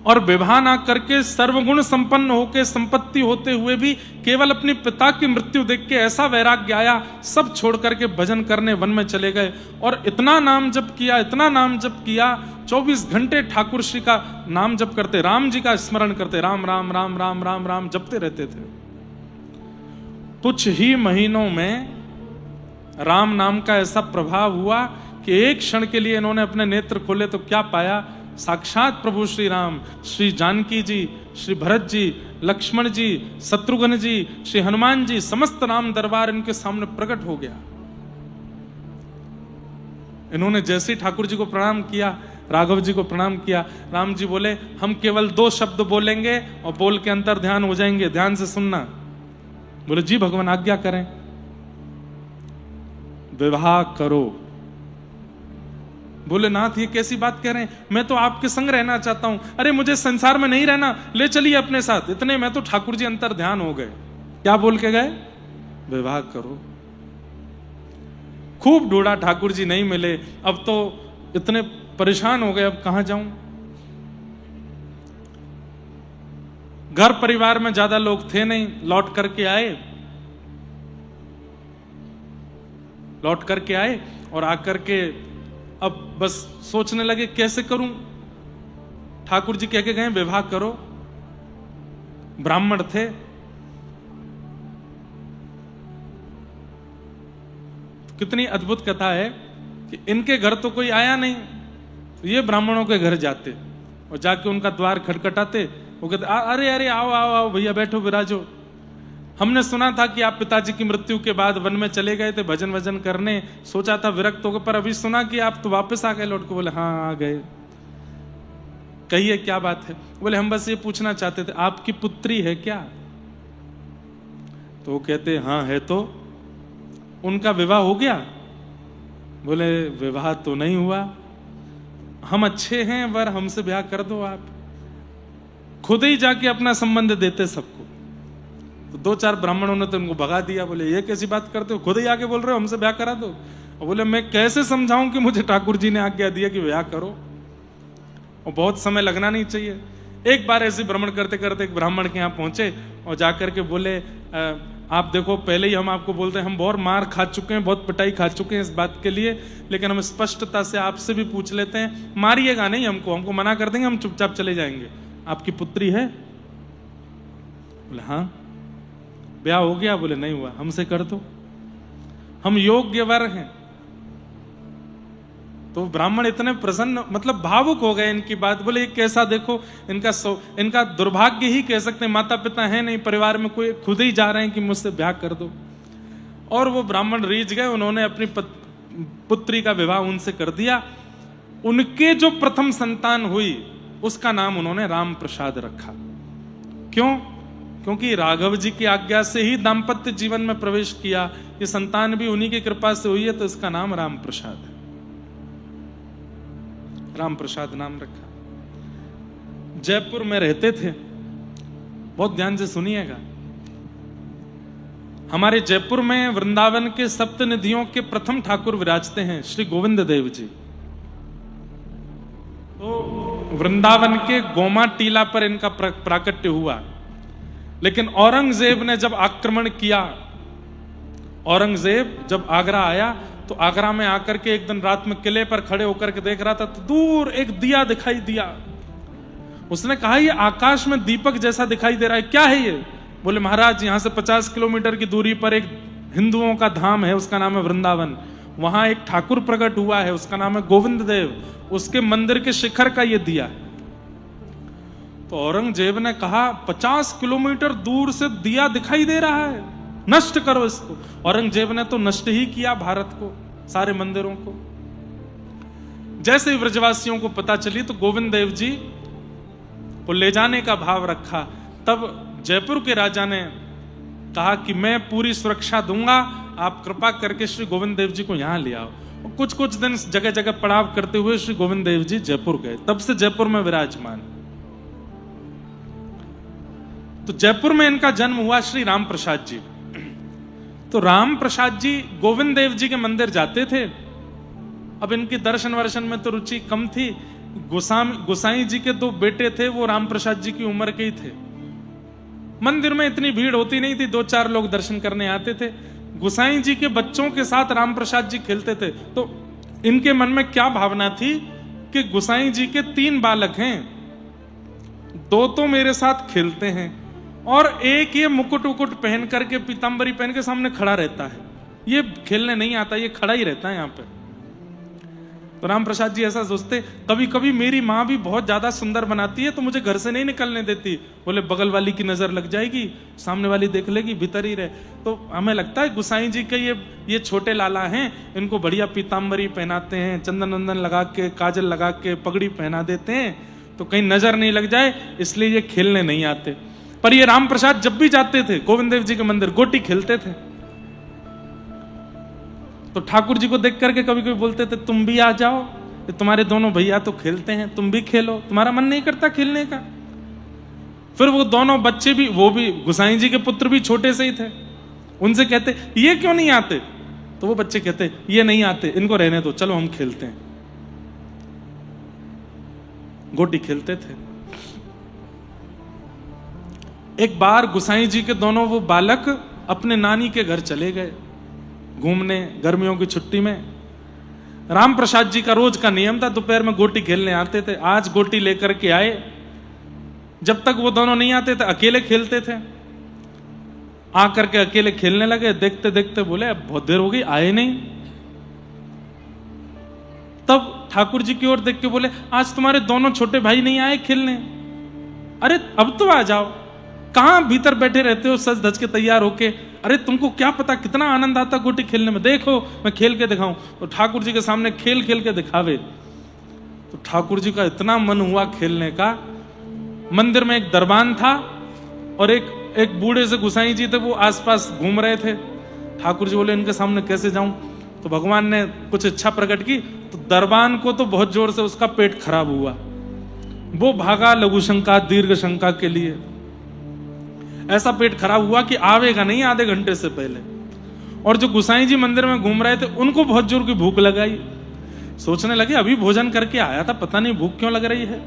और विवाह ना करके सर्वगुण संपन्न होकर संपत्ति होते हुए भी केवल अपने पिता की मृत्यु देख के ऐसा वैराग्य आया, सब छोड़ करके भजन करने वन में चले गए और इतना नाम जप किया, इतना नाम जप किया, 24 घंटे ठाकुर श्री का नाम जप करते, राम जी का स्मरण करते, राम राम राम राम राम राम जपते रहते थे। कुछ ही महीनों में राम नाम का ऐसा प्रभाव हुआ कि एक क्षण के लिए इन्होंने अपने नेत्र खोले तो क्या पाया, साक्षात प्रभु श्री राम, श्री जानकी जी, श्री भरत जी, लक्ष्मण जी, शत्रुघ्न जी, श्री हनुमान जी, समस्त राम दरबार इनके सामने प्रकट हो गया। इन्होंने जैसे ठाकुर जी को प्रणाम किया, राघव जी को प्रणाम किया, राम जी बोले हम केवल 2 शब्द बोलेंगे और बोल के अंतर ध्यान हो जाएंगे, ध्यान से सुनना। बोले जी भगवान आज्ञा करें। विवाह करो। बोले नाथ ये कैसी बात कह रहे हैं, मैं तो आपके संग रहना चाहता हूं। अरे मुझे संसार में नहीं रहना, ले चलिए अपने साथ। इतने में तो ठाकुर जी अंतर ध्यान हो गए। क्या बोल के गए, विवाह करो। खूब ढूंढा, ठाकुर जी नहीं मिले। अब तो इतने परेशान हो गए, अब कहां जाऊं। घर परिवार में ज्यादा लोग थे नहीं, लौट करके आए और आकर के अब बस सोचने लगे कैसे करूं। ठाकुर जी कह के गए विवाह करो। ब्राह्मण थे, कितनी अद्भुत कथा है कि इनके घर तो कोई आया नहीं, ये ब्राह्मणों के घर जाते और जाके उनका द्वार खटखटाते। वो कहते अरे अरे आओ आओ आओ भैया, बैठो विराजो। हमने सुना था कि आप पिताजी की मृत्यु के बाद वन में चले गए थे भजन वजन करने, सोचा था विरक्त होकर, पर अभी सुना कि आप तो वापस आ गए लौट के। बोले हाँ आ गए। कहिए क्या बात है। बोले हम बस ये पूछना चाहते थे आपकी पुत्री है क्या। तो वो कहते हाँ है। तो उनका विवाह हो गया। बोले विवाह तो नहीं हुआ, हम अच्छे हैं वर, हमसे ब्याह कर दो आप। खुद ही जाके अपना संबंध देते सबको। तो 2-4 ब्राह्मणों ने तो उनको भगा दिया। बोले ये कैसी बात करते हो, खुद ही आके बोल रहे हो हमसे ब्याह करा दो। और बोले मैं कैसे समझाऊं कि मुझे ठाकुर जी ने आज्ञा दिया कि ब्याह करो, और बहुत समय लगना नहीं चाहिए। एक बार ऐसे भ्रमण करते करते एक ब्राह्मण के यहाँ पहुंचे और जाकर के बोले आप देखो पहले ही हम आपको बोलते हैं, हम बहुत मार खा चुके हैं, बहुत पिटाई खा चुके हैं इस बात के लिए, लेकिन हम स्पष्टता से आपसे भी पूछ लेते हैं, मारिएगा नहीं हमको मना कर देंगे, हम चुपचाप चले जाएंगे। आपकी पुत्री है। बोले हाँ। ब्याह हो गया। बोले नहीं हुआ, हमसे कर दो, हम योग्य वर हैं। तो ब्राह्मण इतने प्रसन्न, मतलब भावुक हो गए इनकी बात। बोले कैसा देखो इनका दुर्भाग्य ही कह सकते हैं, माता पिता है नहीं परिवार में कोई, खुद ही जा रहे हैं कि मुझसे ब्याह कर दो। और वो ब्राह्मण रीझ गए, उन्होंने अपनी पुत्री का विवाह उनसे कर दिया। उनके जो प्रथम संतान हुई उसका नाम उन्होंने राम प्रसाद रखा। क्यों? क्योंकि राघव जी की आज्ञा से ही दाम्पत्य जीवन में प्रवेश किया, ये संतान भी उन्हीं की कृपा से हुई है, तो इसका नाम राम प्रसाद है। राम प्रसाद नाम रखा। जयपुर में रहते थे। बहुत ध्यान से सुनिएगा। हमारे जयपुर में वृंदावन के सप्त निधियों के प्रथम ठाकुर विराजते हैं श्री गोविंद देव जी। तो वृंदावन के गोमा टीला पर इनका प्राकट्य हुआ। लेकिन औरंगजेब ने जब आक्रमण किया, औरंगजेब जब आगरा आया तो आगरा में आकर के एक दिन रात में किले पर खड़े होकर के देख रहा था तो दूर एक दिया दिखाई दिया। उसने कहा ये आकाश में दीपक जैसा दिखाई दे रहा है, क्या है ये? बोले महाराज यहां से 50 किलोमीटर की दूरी पर एक हिंदुओं का धाम है, उसका नाम है वृंदावन। वहां एक ठाकुर प्रकट हुआ है, उसका नाम है गोविंद देव। उसके मंदिर के शिखर का ये दिया है। तो औरंगजेब ने कहा 50 किलोमीटर दूर से दिया दिखाई दे रहा है, नष्ट करो इसको। औरंगजेब ने तो नष्ट ही किया भारत को, सारे मंदिरों को। जैसे ही ब्रजवासियों को पता चली तो गोविंद देव जी को ले जाने का भाव रखा। तब जयपुर के राजा ने कहा कि मैं पूरी सुरक्षा दूंगा, आप कृपा करके श्री गोविंद देव जी को यहां ले आओ। और कुछ कुछ दिन जगह जगह पड़ाव करते हुए श्री गोविंद देव जी जयपुर गए। तब से जयपुर में विराजमान। तो जयपुर में इनका जन्म हुआ श्री राम प्रसाद जी। तो राम प्रसाद जी गोविंद देव जी के मंदिर जाते थे। अब इनकी दर्शन वर्शन में तो रुचि कम थी। गोसाई जी के 2 बेटे थे, वो राम प्रसाद जी की उम्र के ही थे। मंदिर में इतनी भीड़ होती नहीं थी, 2-4 लोग दर्शन करने आते थे। गोसाई जी के बच्चों के साथ राम प्रसाद जी खेलते थे। तो इनके मन में क्या भावना थी कि गोसाई जी के 3 बालक हैं, 2 तो मेरे साथ खेलते हैं और एक ये मुकुट उकुट पहन करके पीतांबरी पहन के सामने खड़ा रहता है, ये खेलने नहीं आता, ये खड़ा ही रहता है यहाँ पे। तो राम प्रसाद जी ऐसा सोचते, कभी कभी मेरी माँ भी बहुत ज्यादा सुंदर बनाती है तो मुझे घर से नहीं निकलने देती। बोले बगल वाली की नजर लग जाएगी, सामने वाली देख लेगी, भीतर ही रहे। तो हमें लगता है गोसाई जी के ये छोटे लाला हैं, इनको बढ़िया पीतांबरी पहनाते हैं, चंदन वंदन लगा के, काजल लगा के, पगड़ी पहना देते हैं तो कहीं नजर नहीं लग जाए, इसलिए ये खेलने नहीं आते। पर ये राम प्रसाद जब भी जाते थे गोविंद देव जी के मंदिर, गोटी खेलते थे। तो ठाकुर जी को देख करके कभी कभी बोलते थे, तुम भी आ जाओ, तुम्हारे दोनों भैया तो खेलते हैं, तुम भी खेलो, तुम्हारा मन नहीं करता खेलने का। फिर वो दोनों बच्चे भी, वो भी गोसाई जी के पुत्र भी छोटे से ही थे, उनसे कहते ये क्यों नहीं आते? तो वो बच्चे कहते ये नहीं आते, इनको रहने दो, चलो हम खेलते हैं। गोटी खेलते थे। एक बार गोसाई जी के दोनों वो बालक अपने नानी के घर चले गए घूमने, गर्मियों की छुट्टी में। राम प्रसाद जी का रोज का नियम था, दोपहर में गोटी खेलने आते थे। आज गोटी लेकर के आए। जब तक वो दोनों नहीं आते थे अकेले खेलते थे। आकर के अकेले खेलने लगे, देखते देखते बोले अब बहुत देर हो गई, आए नहीं। तब ठाकुर जी की ओर देख के बोले, आज तुम्हारे दोनों छोटे भाई नहीं आए खेलने? अरे अब तो आ जाओ, कहां भीतर बैठे रहते हो सज धज के तैयार होके? अरे तुमको क्या पता कितना आनंद आता गोटी खेलने में, देखो मैं खेल के दिखाऊं। तो ठाकुर जी के सामने खेल खेल के दिखावे। तो ठाकुर जी का इतना मन हुआ खेलने का। मंदिर में एक दरबान था और एक बूढ़े से गोसाई जी थे, वो आसपास घूम रहे थे। ठाकुर जी बोले इनके सामने कैसे जाऊं? तो भगवान ने कुछ इच्छा प्रकट की, तो दरबान को तो बहुत जोर से उसका पेट खराब हुआ। वो भागा लघु शंका दीर्घ शंका के लिए। ऐसा पेट खराब हुआ कि आवेगा नहीं आधे घंटे से पहले। और जो गोसाई जी मंदिर में घूम रहे थे उनको बहुत जोर की भूख लगाई। सोचने लगे अभी भोजन करके आया था, पता नहीं भूख क्यों लग रही है।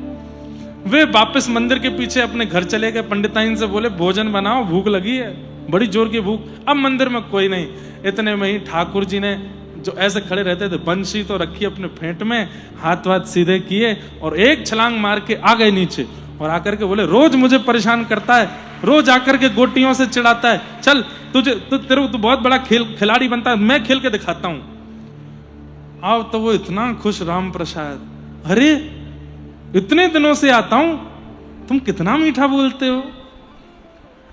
वे वापस मंदिर के पीछे अपने घर चले गए। पंडिताइन से बोले भोजन बनाओ, भूख लगी है, बड़ी जोर की भूख। अब मंदिर में कोई नहीं। इतने में ही ठाकुर जी ने, जो ऐसे खड़े रहते थे, बंशी तो रखी अपने फेंट में, हाथ वाथ सीधे किए और एक छलांग मार के आ गए नीचे। और आकर के बोले रोज मुझे परेशान करता है, रोज आकर के गोटियों से चिढ़ाता है, चल तुझे तू बहुत बड़ा खिलाड़ी बनता है, मैं खेल के दिखाता हूं। आओ। तो वो इतना खुश राम प्रसाद, अरे इतने दिनों से आता हूं, तुम कितना मीठा बोलते हो,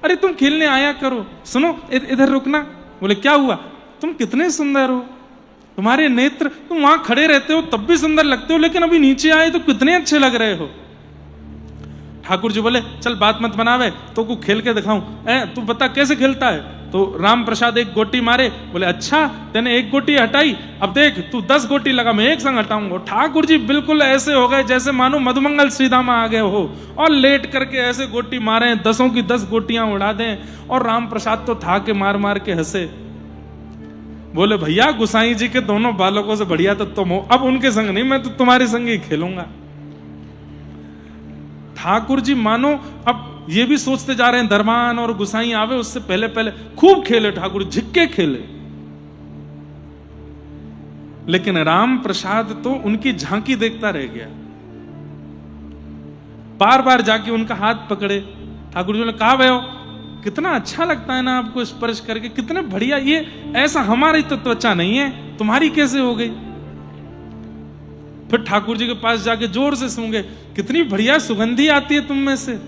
अरे तुम खेलने आया करो। सुनो इधर रुकना। बोले क्या हुआ? तुम कितने सुंदर हो, तुम्हारे नेत्र, तुम वहां खड़े रहते हो तब भी सुंदर लगते हो, लेकिन अभी नीचे आए तो कितने अच्छे लग रहे हो। ठाकुर जी बोले चल बात मत बनावे, तो को खेल के दिखाऊं। तू बता कैसे खेलता है? तो राम प्रसाद एक गोटी मारे। बोले अच्छा, तेने एक गोटी हटाई, अब देख तू 10 गोटी लगा, मैं एक संग हटाऊंगा। ठाकुर जी बिल्कुल ऐसे हो गए जैसे मानो मधुमंगल श्रीधामा आ गए हो, और लेट करके ऐसे गोटी मारे, 10 की 10 गोटियां उड़ा दें। और राम प्रसाद तो था के मार मार के हंसे। बोले भैया गोसाई जी के दोनों बालकों से बढ़िया तो तुम हो, अब उनके संग नहीं, मैं तो तुम्हारे संग ही खेलूंगा। ठाकुर जी मानो अब ये भी सोचते जा रहे हैं दरबान और गोसाई आवे उससे पहले पहले खूब खेले ठाकुर, झिक्के खेले। लेकिन राम प्रसाद तो उनकी झांकी देखता रह गया। बार बार जाके उनका हाथ पकड़े। ठाकुर जी ने कहा भैया कितना अच्छा लगता है ना आपको स्पर्श करके, कितने बढ़िया, ये ऐसा हमारी तो त्वचा नहीं है, तुम्हारी कैसे हो गई? फिर ठाकुर जी के पास जाके जोर से सूंघे, कितनी बढ़िया सुगंधी आती है तुम में से।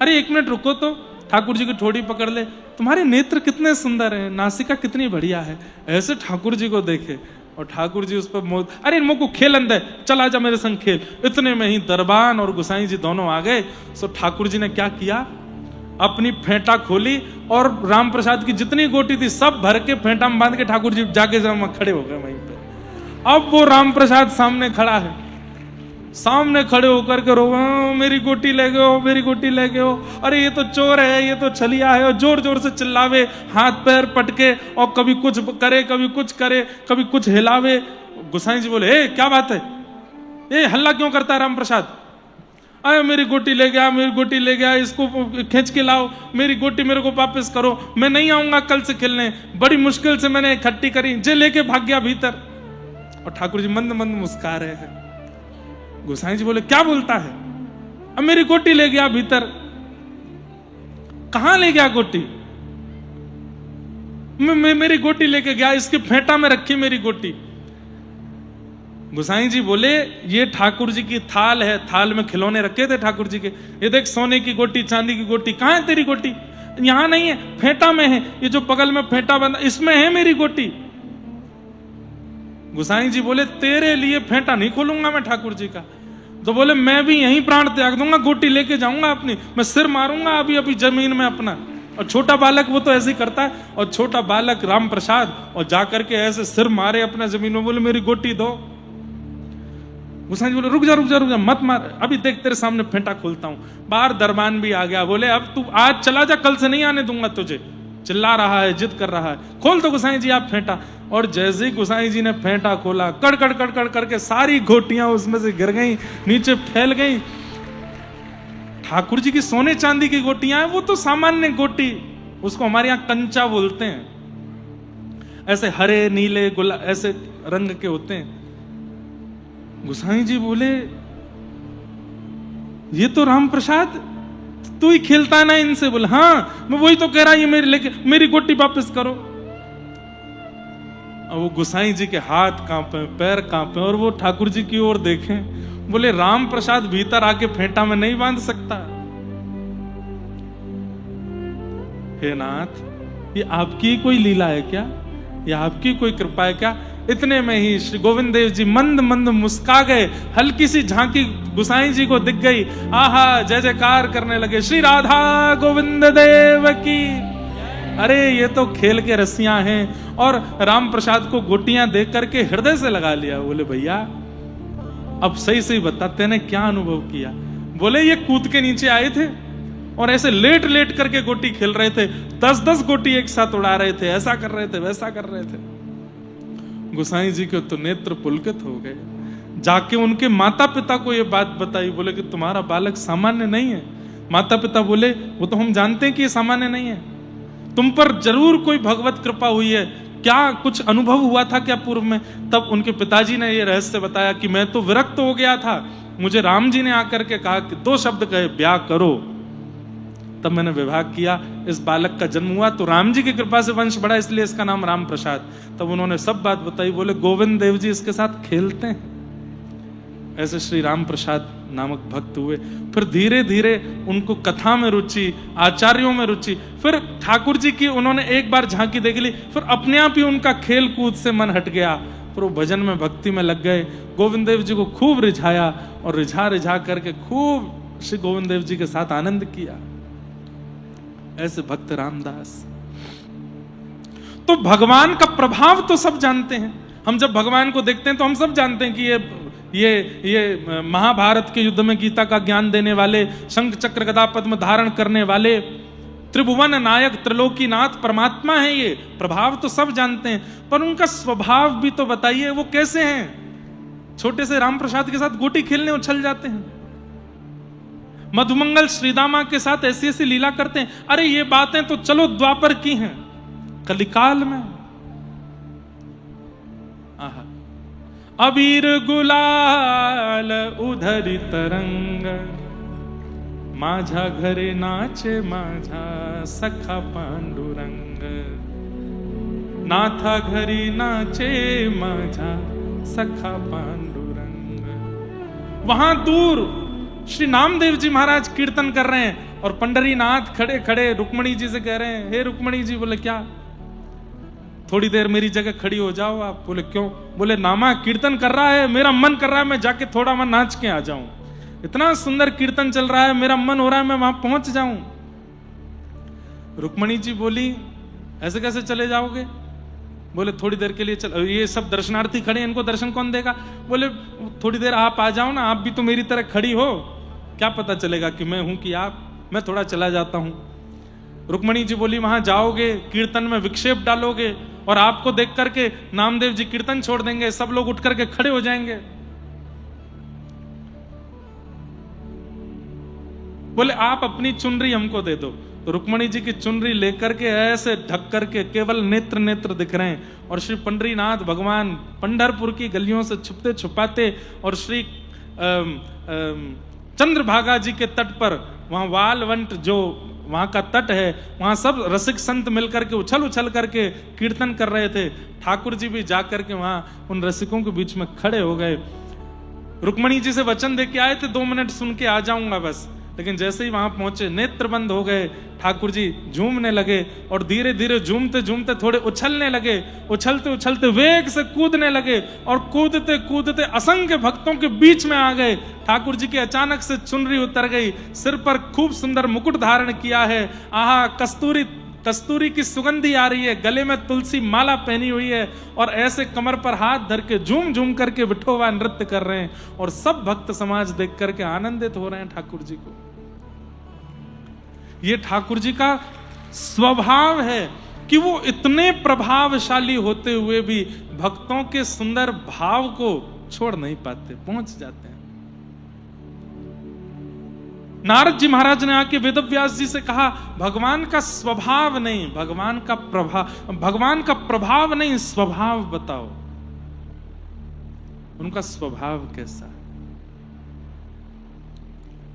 अरे 1 मिनट रुको तो, ठाकुर जी की ठोड़ी पकड़ ले, तुम्हारे नेत्र कितने सुंदर हैं, नासिका कितनी बढ़िया है। ऐसे ठाकुर जी को देखे और ठाकुर जी उस पर मोह, अरे इनको को खेलन दे, चल आजा मेरे संग खेल। इतने में ही दरबान और गोसाई जी दोनों आ गए। सो ठाकुर जी ने क्या किया, अपनी फेंटा खोली और राम प्रसाद की जितनी गोटी थी सब भर के फेंटा में बांध के ठाकुर जी जाके जब खड़े हो गए वहीं पे। अब वो राम प्रसाद सामने खड़ा है, सामने खड़े होकर के रो, मेरी गोटी ले गए, मेरी गोटी ले गए, अरे ये तो चोर है, ये तो छलिया है, और जोर जोर से चिल्लावे, हाथ पैर पटके, और कभी कुछ करे कभी कुछ करे, कभी कुछ हिलावे। गोसाई जी बोले, ए क्या बात है, ये हल्ला क्यों करता है राम प्रसाद? अरे मेरी गोटी ले गया, मेरी गोटी ले गया, इसको खींच के लाओ, मेरी गोटी मेरे को वापस करो, मैं नहीं आऊंगा कल से खेलने, बड़ी मुश्किल से मैंने इकट्ठी करी, जे लेके भाग गया भीतर। और ठाकुर जी मंद मंद मुस्कुरा रहे हैं। गोसाई जी बोले, क्या बोलता है? अब मेरी गोटी ले गया भीतर। कहां ले गया गोटी? मेरी गोटी लेके गया, इसके फेंटा में रखी मेरी गोटी। गोसाई जी बोले, ये ठाकुर जी की थाल है, थाल में खिलौने रखे थे ठाकुर जी के, ये देख सोने की गोटी, चांदी की गोटी, कहां है तेरी गोटी? यहां नहीं है, फेंटा में है, ये जो बगल में फेंटा बंधा इसमें है मेरी गोटी। गोसाई जी बोले, तेरे लिए फेंटा नहीं खोलूंगा मैं ठाकुर जी का। तो बोले, मैं भी यहीं प्राण त्याग दूंगा, गोटी लेके जाऊंगा अपनी, मैं सिर मारूंगा अभी अभी जमीन में अपना। और छोटा बालक वो तो ऐसे ही करता है, और छोटा बालक राम प्रसाद और जाकर के ऐसे सिर मारे अपना जमीन में, बोले मेरी गोटी दो। गोसाई जी बोले, रुक जा रुक जा रुक जा, मत मार, अभी देख तेरे सामने फेंटा खोलता हूं। बाहर दरबान भी आ गया, बोले अब तू आज चला जा, कल से नहीं आने दूंगा तुझे। चिल्ला रहा है, जिद कर रहा है, खोल तो गोसाई जी आप फेंटा। और जैसे ही गोसाई जी ने फेंटा खोला, कड़ कड़ कड़ कड़ करके सारी गोटियां उसमें से गिर गई, नीचे फैल गई। ठाकुर जी की सोने चांदी की गोटियां हैं, वो तो सामान्य गोटी, उसको हमारे यहां कंचा बोलते हैं, ऐसे हरे नीले गुलाब ऐसे रंग के होते हैं। गोसाई जी बोले, ये तो राम प्रसाद तू ही खेलता है ना इनसे? बोले, हाँ मैं वही तो कह रहा, ये मेरी लेके मेरी गोटी वापस करो। और वो गोसाई जी के हाथ कांपे, पैर कांपे, और वो ठाकुर जी की ओर देखें। बोले, राम प्रसाद भीतर आके फेंटा में नहीं बांध सकता। हे नाथ, ये आपकी कोई लीला है क्या? ये आपकी कोई कृपा है क्या? इतने में ही श्री गोविंद देव जी मंद मंद मुस्का गए, हल्की सी झांकी गोसाई जी को दिख गई, आहा जय जयकार करने लगे, श्री राधा गोविंद देव की। अरे ये तो खेल के रसियां हैं। और राम प्रसाद को गोटियां देख करके हृदय से लगा लिया। बोले, भैया अब सही सही बताते ने क्या अनुभव किया? बोले, ये कूद के नीचे आए थे और ऐसे लेट लेट करके गोटी खेल रहे थे, 10-10 गोटी एक साथ उड़ा रहे थे, ऐसा कर रहे थे, वैसा कर रहे थे। गोसाई जी के तो नेत्र पुलकित हो गए। जाके उनके माता पिता को ये बात बताई। बोले कि तुम्हारा बालक सामान्य नहीं है। माता पिता बोले, वो तो हम जानते हैं कि ये सामान्य नहीं है, तुम पर जरूर कोई भगवत कृपा हुई है, क्या कुछ अनुभव हुआ था क्या पूर्व में? तब उनके पिताजी ने ये रहस्य बताया कि मैं तो विरक्त हो गया था, मुझे राम जी ने आकर के कहा कि 2 शब्द कहे, ब्याह करो, तब मैंने विवाह किया, इस बालक का जन्म हुआ, तो राम जी की कृपा से वंश बढ़ा, इसलिए इसका नाम राम प्रसाद। तब उन्होंने सब बात बताई। बोले, गोविंद देव जी इसके साथ खेलते हैं। ऐसे श्री राम प्रसाद नामक भक्त हुए। फिर धीरे धीरे उनको कथा में रुचि, आचार्यों में रुचि, फिर ठाकुर जी की उन्होंने एक बार झांकी देख ली, फिर अपने आप ही उनका खेल कूद से मन हट गया, फिर वो भजन में भक्ति में लग गए। गोविंद देव जी को खूब रिझाया और रिझा रिझा करके खूब श्री गोविंद देव जी के साथ आनंद किया। ऐसे भक्त रामदास। तो भगवान का प्रभाव तो सब जानते हैं। हम जब भगवान को देखते हैं तो हम सब जानते हैं कि ये महाभारत के युद्ध में गीता का ज्ञान देने वाले, शंख चक्र गदा पद्म धारण करने वाले, त्रिभुवन नायक त्रिलोकीनाथ परमात्मा है। ये प्रभाव तो सब जानते हैं, पर उनका स्वभाव भी तो बताइए, वो कैसे हैं? छोटे से राम प्रसाद के साथ गोटी खेलने उछल जाते हैं, मधुमंगल श्रीदामा के साथ ऐसी ऐसी लीला करते हैं। अरे ये बातें तो चलो द्वापर की हैं, कलिकाल में अबीर गुलाल उधरी तरंग, माझा घरे नाचे माझा सखा पांडुरंग, नाथा घरी नाचे माझा सखा पांडुरंग। वहां दूर श्री नामदेव जी महाराज कीर्तन कर रहे हैं और पंडरीनाथ खड़े खड़े रुक्मणी जी से कह रहे हैं, हे रुक्मणी जी। बोले क्या, थोड़ी देर मेरी जगह खड़ी हो जाओ आप। बोले क्यों? बोले नामा कीर्तन कर रहा है, मेरा मन कर रहा है मैं जाके थोड़ा मैं नाच के आ जाऊं। इतना सुंदर कीर्तन चल रहा है, मेरा मन हो रहा है मैं वहां पहुंच जाऊं। रुक्मणी जी बोली, ऐसे कैसे चले जाओगे? बोले थोड़ी देर के लिए चल, ये सब दर्शनार्थी खड़े हैं, इनको दर्शन कौन देगा? बोले थोड़ी देर आप आ जाओ ना, आप भी तो मेरी तरह खड़ी हो, क्या पता चलेगा कि मैं हूं कि आप, मैं थोड़ा चला जाता हूं। रुक्मणी जी बोली, वहां जाओगे कीर्तन में विक्षेप डालोगे और आपको देख करके नामदेव जी कीर्तन छोड़ देंगे, सब लोग उठ करके खड़े हो जाएंगे। बोले आप अपनी चुनरी हमको दे दो। तो रुक्मणी जी की चुनरी लेकर के ऐसे ढक करके केवल नेत्र नेत्र दिख रहे हैं और श्री पंडरीनाथ भगवान पंढरपुर की गलियों से छुपते छुपाते और श्री चंद्रभागा जी के तट पर, वहां वालवंट जो वहां का तट है, वहां सब रसिक संत मिलकर के उछल उछल करके कीर्तन कर रहे थे। ठाकुर जी भी जाकर के वहां उन रसिकों के बीच में खड़े हो गए। रुक्मणी जी से वचन दे के आए थे 2 मिनट सुन के आ जाऊंगा बस, लेकिन जैसे ही वहां पहुंचे नेत्र बंद हो गए। ठाकुर जी झूमने लगे और धीरे धीरे झूमते झूमते थोड़े उछलने लगे, उछलते उछलते वेग से कूदने लगे और कूदते कूदते असंख्य भक्तों के बीच में आ गए। ठाकुर जी की अचानक से चुनरी उतर गई, सिर पर खूब सुंदर मुकुट धारण किया है, आहा कस्तूरी की सुगंधी आ रही है, गले में तुलसी माला पहनी हुई है और ऐसे कमर पर हाथ धर के झूम झूम करके विठोबा नृत्य कर रहे हैं और सब भक्त समाज देख करके आनंदित हो रहे हैं ठाकुर जी को। ये ठाकुर जी का स्वभाव है कि वो इतने प्रभावशाली होते हुए भी भक्तों के सुंदर भाव को छोड़ नहीं पाते, पहुंच जाते हैं। नारद जी महाराज ने आके वेदव्यास जी से कहा, भगवान का स्वभाव नहीं, भगवान का प्रभाव नहीं, स्वभाव बताओ, उनका स्वभाव कैसा है,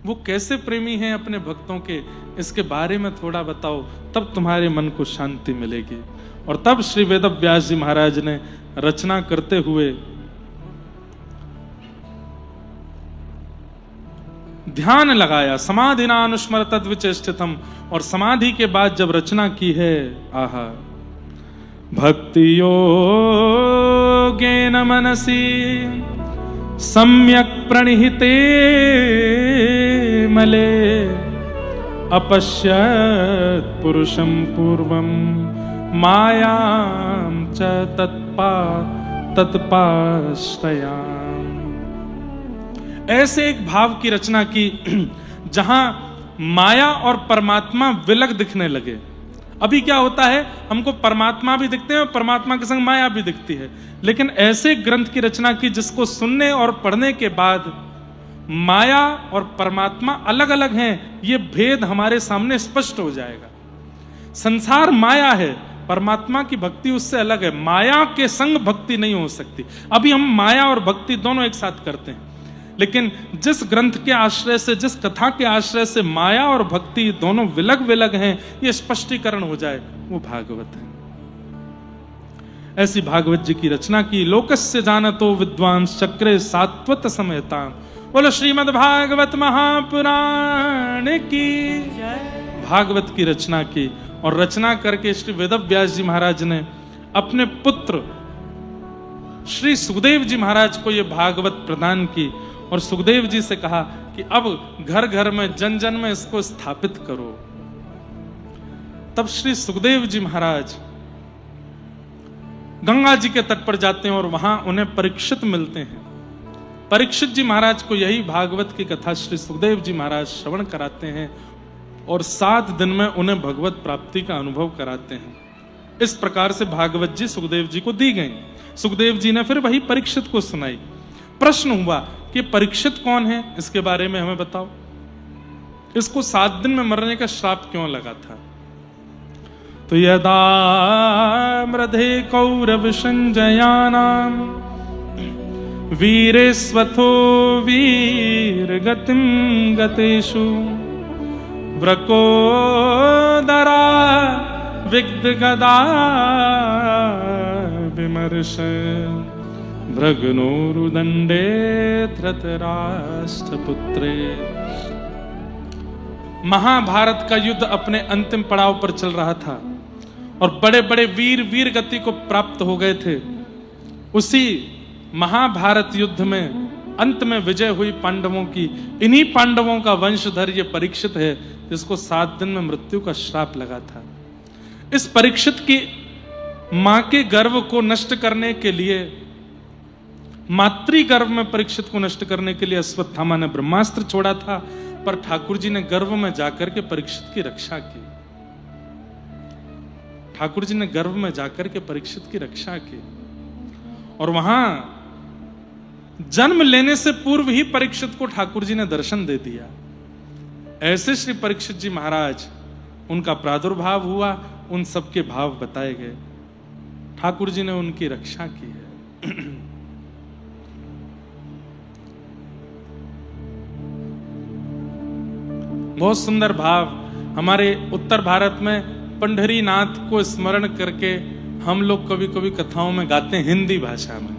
वो कैसे प्रेमी हैं अपने भक्तों के, इसके बारे में थोड़ा बताओ, तब तुम्हारे मन को शांति मिलेगी। और तब श्री वेदव्यास जी महाराज ने रचना करते हुए ध्यान लगाया, समाधिना अनुस्मर तद्विचेष्टितम्, और समाधि के बाद जब रचना की है, आहा, भक्ति योगेन मनसि सम्यक प्रणिहिते मले अपश्यत् पुरुषं पूर्वं मायां च तत्पाश्रयाम्। ऐसे एक भाव की रचना की जहां माया और परमात्मा विलग दिखने लगे। अभी क्या होता है, हमको परमात्मा भी दिखते हैं और परमात्मा के संग माया भी दिखती है, लेकिन ऐसे ग्रंथ की रचना की जिसको सुनने और पढ़ने के बाद माया और परमात्मा अलग अलग हैं, ये भेद हमारे सामने स्पष्ट हो जाएगा। संसार माया है, परमात्मा की भक्ति उससे अलग है, माया के संग भक्ति नहीं हो सकती। अभी हम माया और भक्ति दोनों एक साथ करते हैं, लेकिन जिस ग्रंथ के आश्रय से, जिस कथा के आश्रय से माया और भक्ति दोनों विलग विलग हैं, ये स्पष्टीकरण हो जाए, वो भागवत है। ऐसी भागवत जी की रचना की। लोकस्य जानतो विद्वांस चक्रे सात्वत समयता। बोलो श्रीमद् भागवत महापुराण की। भागवत की रचना की और रचना करके श्री वेदव्यास जी महाराज ने अपने पुत्र श्री सुखदेव जी महाराज को यह भागवत प्रदान की और सुखदेव जी से कहा कि अब घर घर में जन जन में इसको स्थापित करो। तब श्री सुखदेव जी महाराज गंगा जी के तट पर जाते हैं और वहां उन्हें परीक्षित मिलते हैं। परीक्षित जी महाराज को यही भागवत की कथा श्री सुखदेव जी महाराज श्रवण कराते हैं और 7 दिन में उन्हें भगवत प्राप्ति का अनुभव कराते हैं। इस प्रकार से भागवत जी सुखदेव जी को दी गई। सुखदेव जी ने फिर वही परीक्षित को सुनाई। प्रश्न हुआ कि परीक्षित कौन है, इसके बारे में हमें बताओ। इसको 7 दिन में मरने का श्राप क्यों लगा था? तो यदा मृधे कौरव संजयानाम वीरेस्वथो वीर गतिम गतेषु व्रकोदरा विग्ध गदा विमर्श भृगुनोरुदंडे धृतराष्ट्रपुत्रे। महाभारत का युद्ध अपने अंतिम पड़ाव पर चल रहा था और बड़े बड़े वीर गति को प्राप्त हो गए थे। उसी महाभारत युद्ध में अंत में विजय हुई पांडवों की। इन्हीं पांडवों का वंशधर ये परीक्षित है, जिसको 7 दिन में मृत्यु का श्राप लगा था। इस परीक्षित की मां के गर्व को नष्ट करने के लिए, मातृ गर्भ में परीक्षित को नष्ट करने के लिए अश्वत्थामा ने ब्रह्मास्त्र छोड़ा था, पर ठाकुर जी ने गर्भ में जाकर के परीक्षित की रक्षा की। ठाकुर जी ने गर्भ में जाकर के परीक्षित की रक्षा की और वहां जन्म लेने से पूर्व ही परीक्षित को ठाकुर जी ने दर्शन दे दिया। ऐसे श्री परीक्षित जी महाराज, उनका प्रादुर्भाव हुआ, उन सबके भाव बताए गए, ठाकुर जी ने उनकी रक्षा की है। बहुत सुंदर भाव। हमारे उत्तर भारत में पंढरीनाथ को स्मरण करके हम लोग कभी कभी कथाओं में गाते हैं हिंदी भाषा में,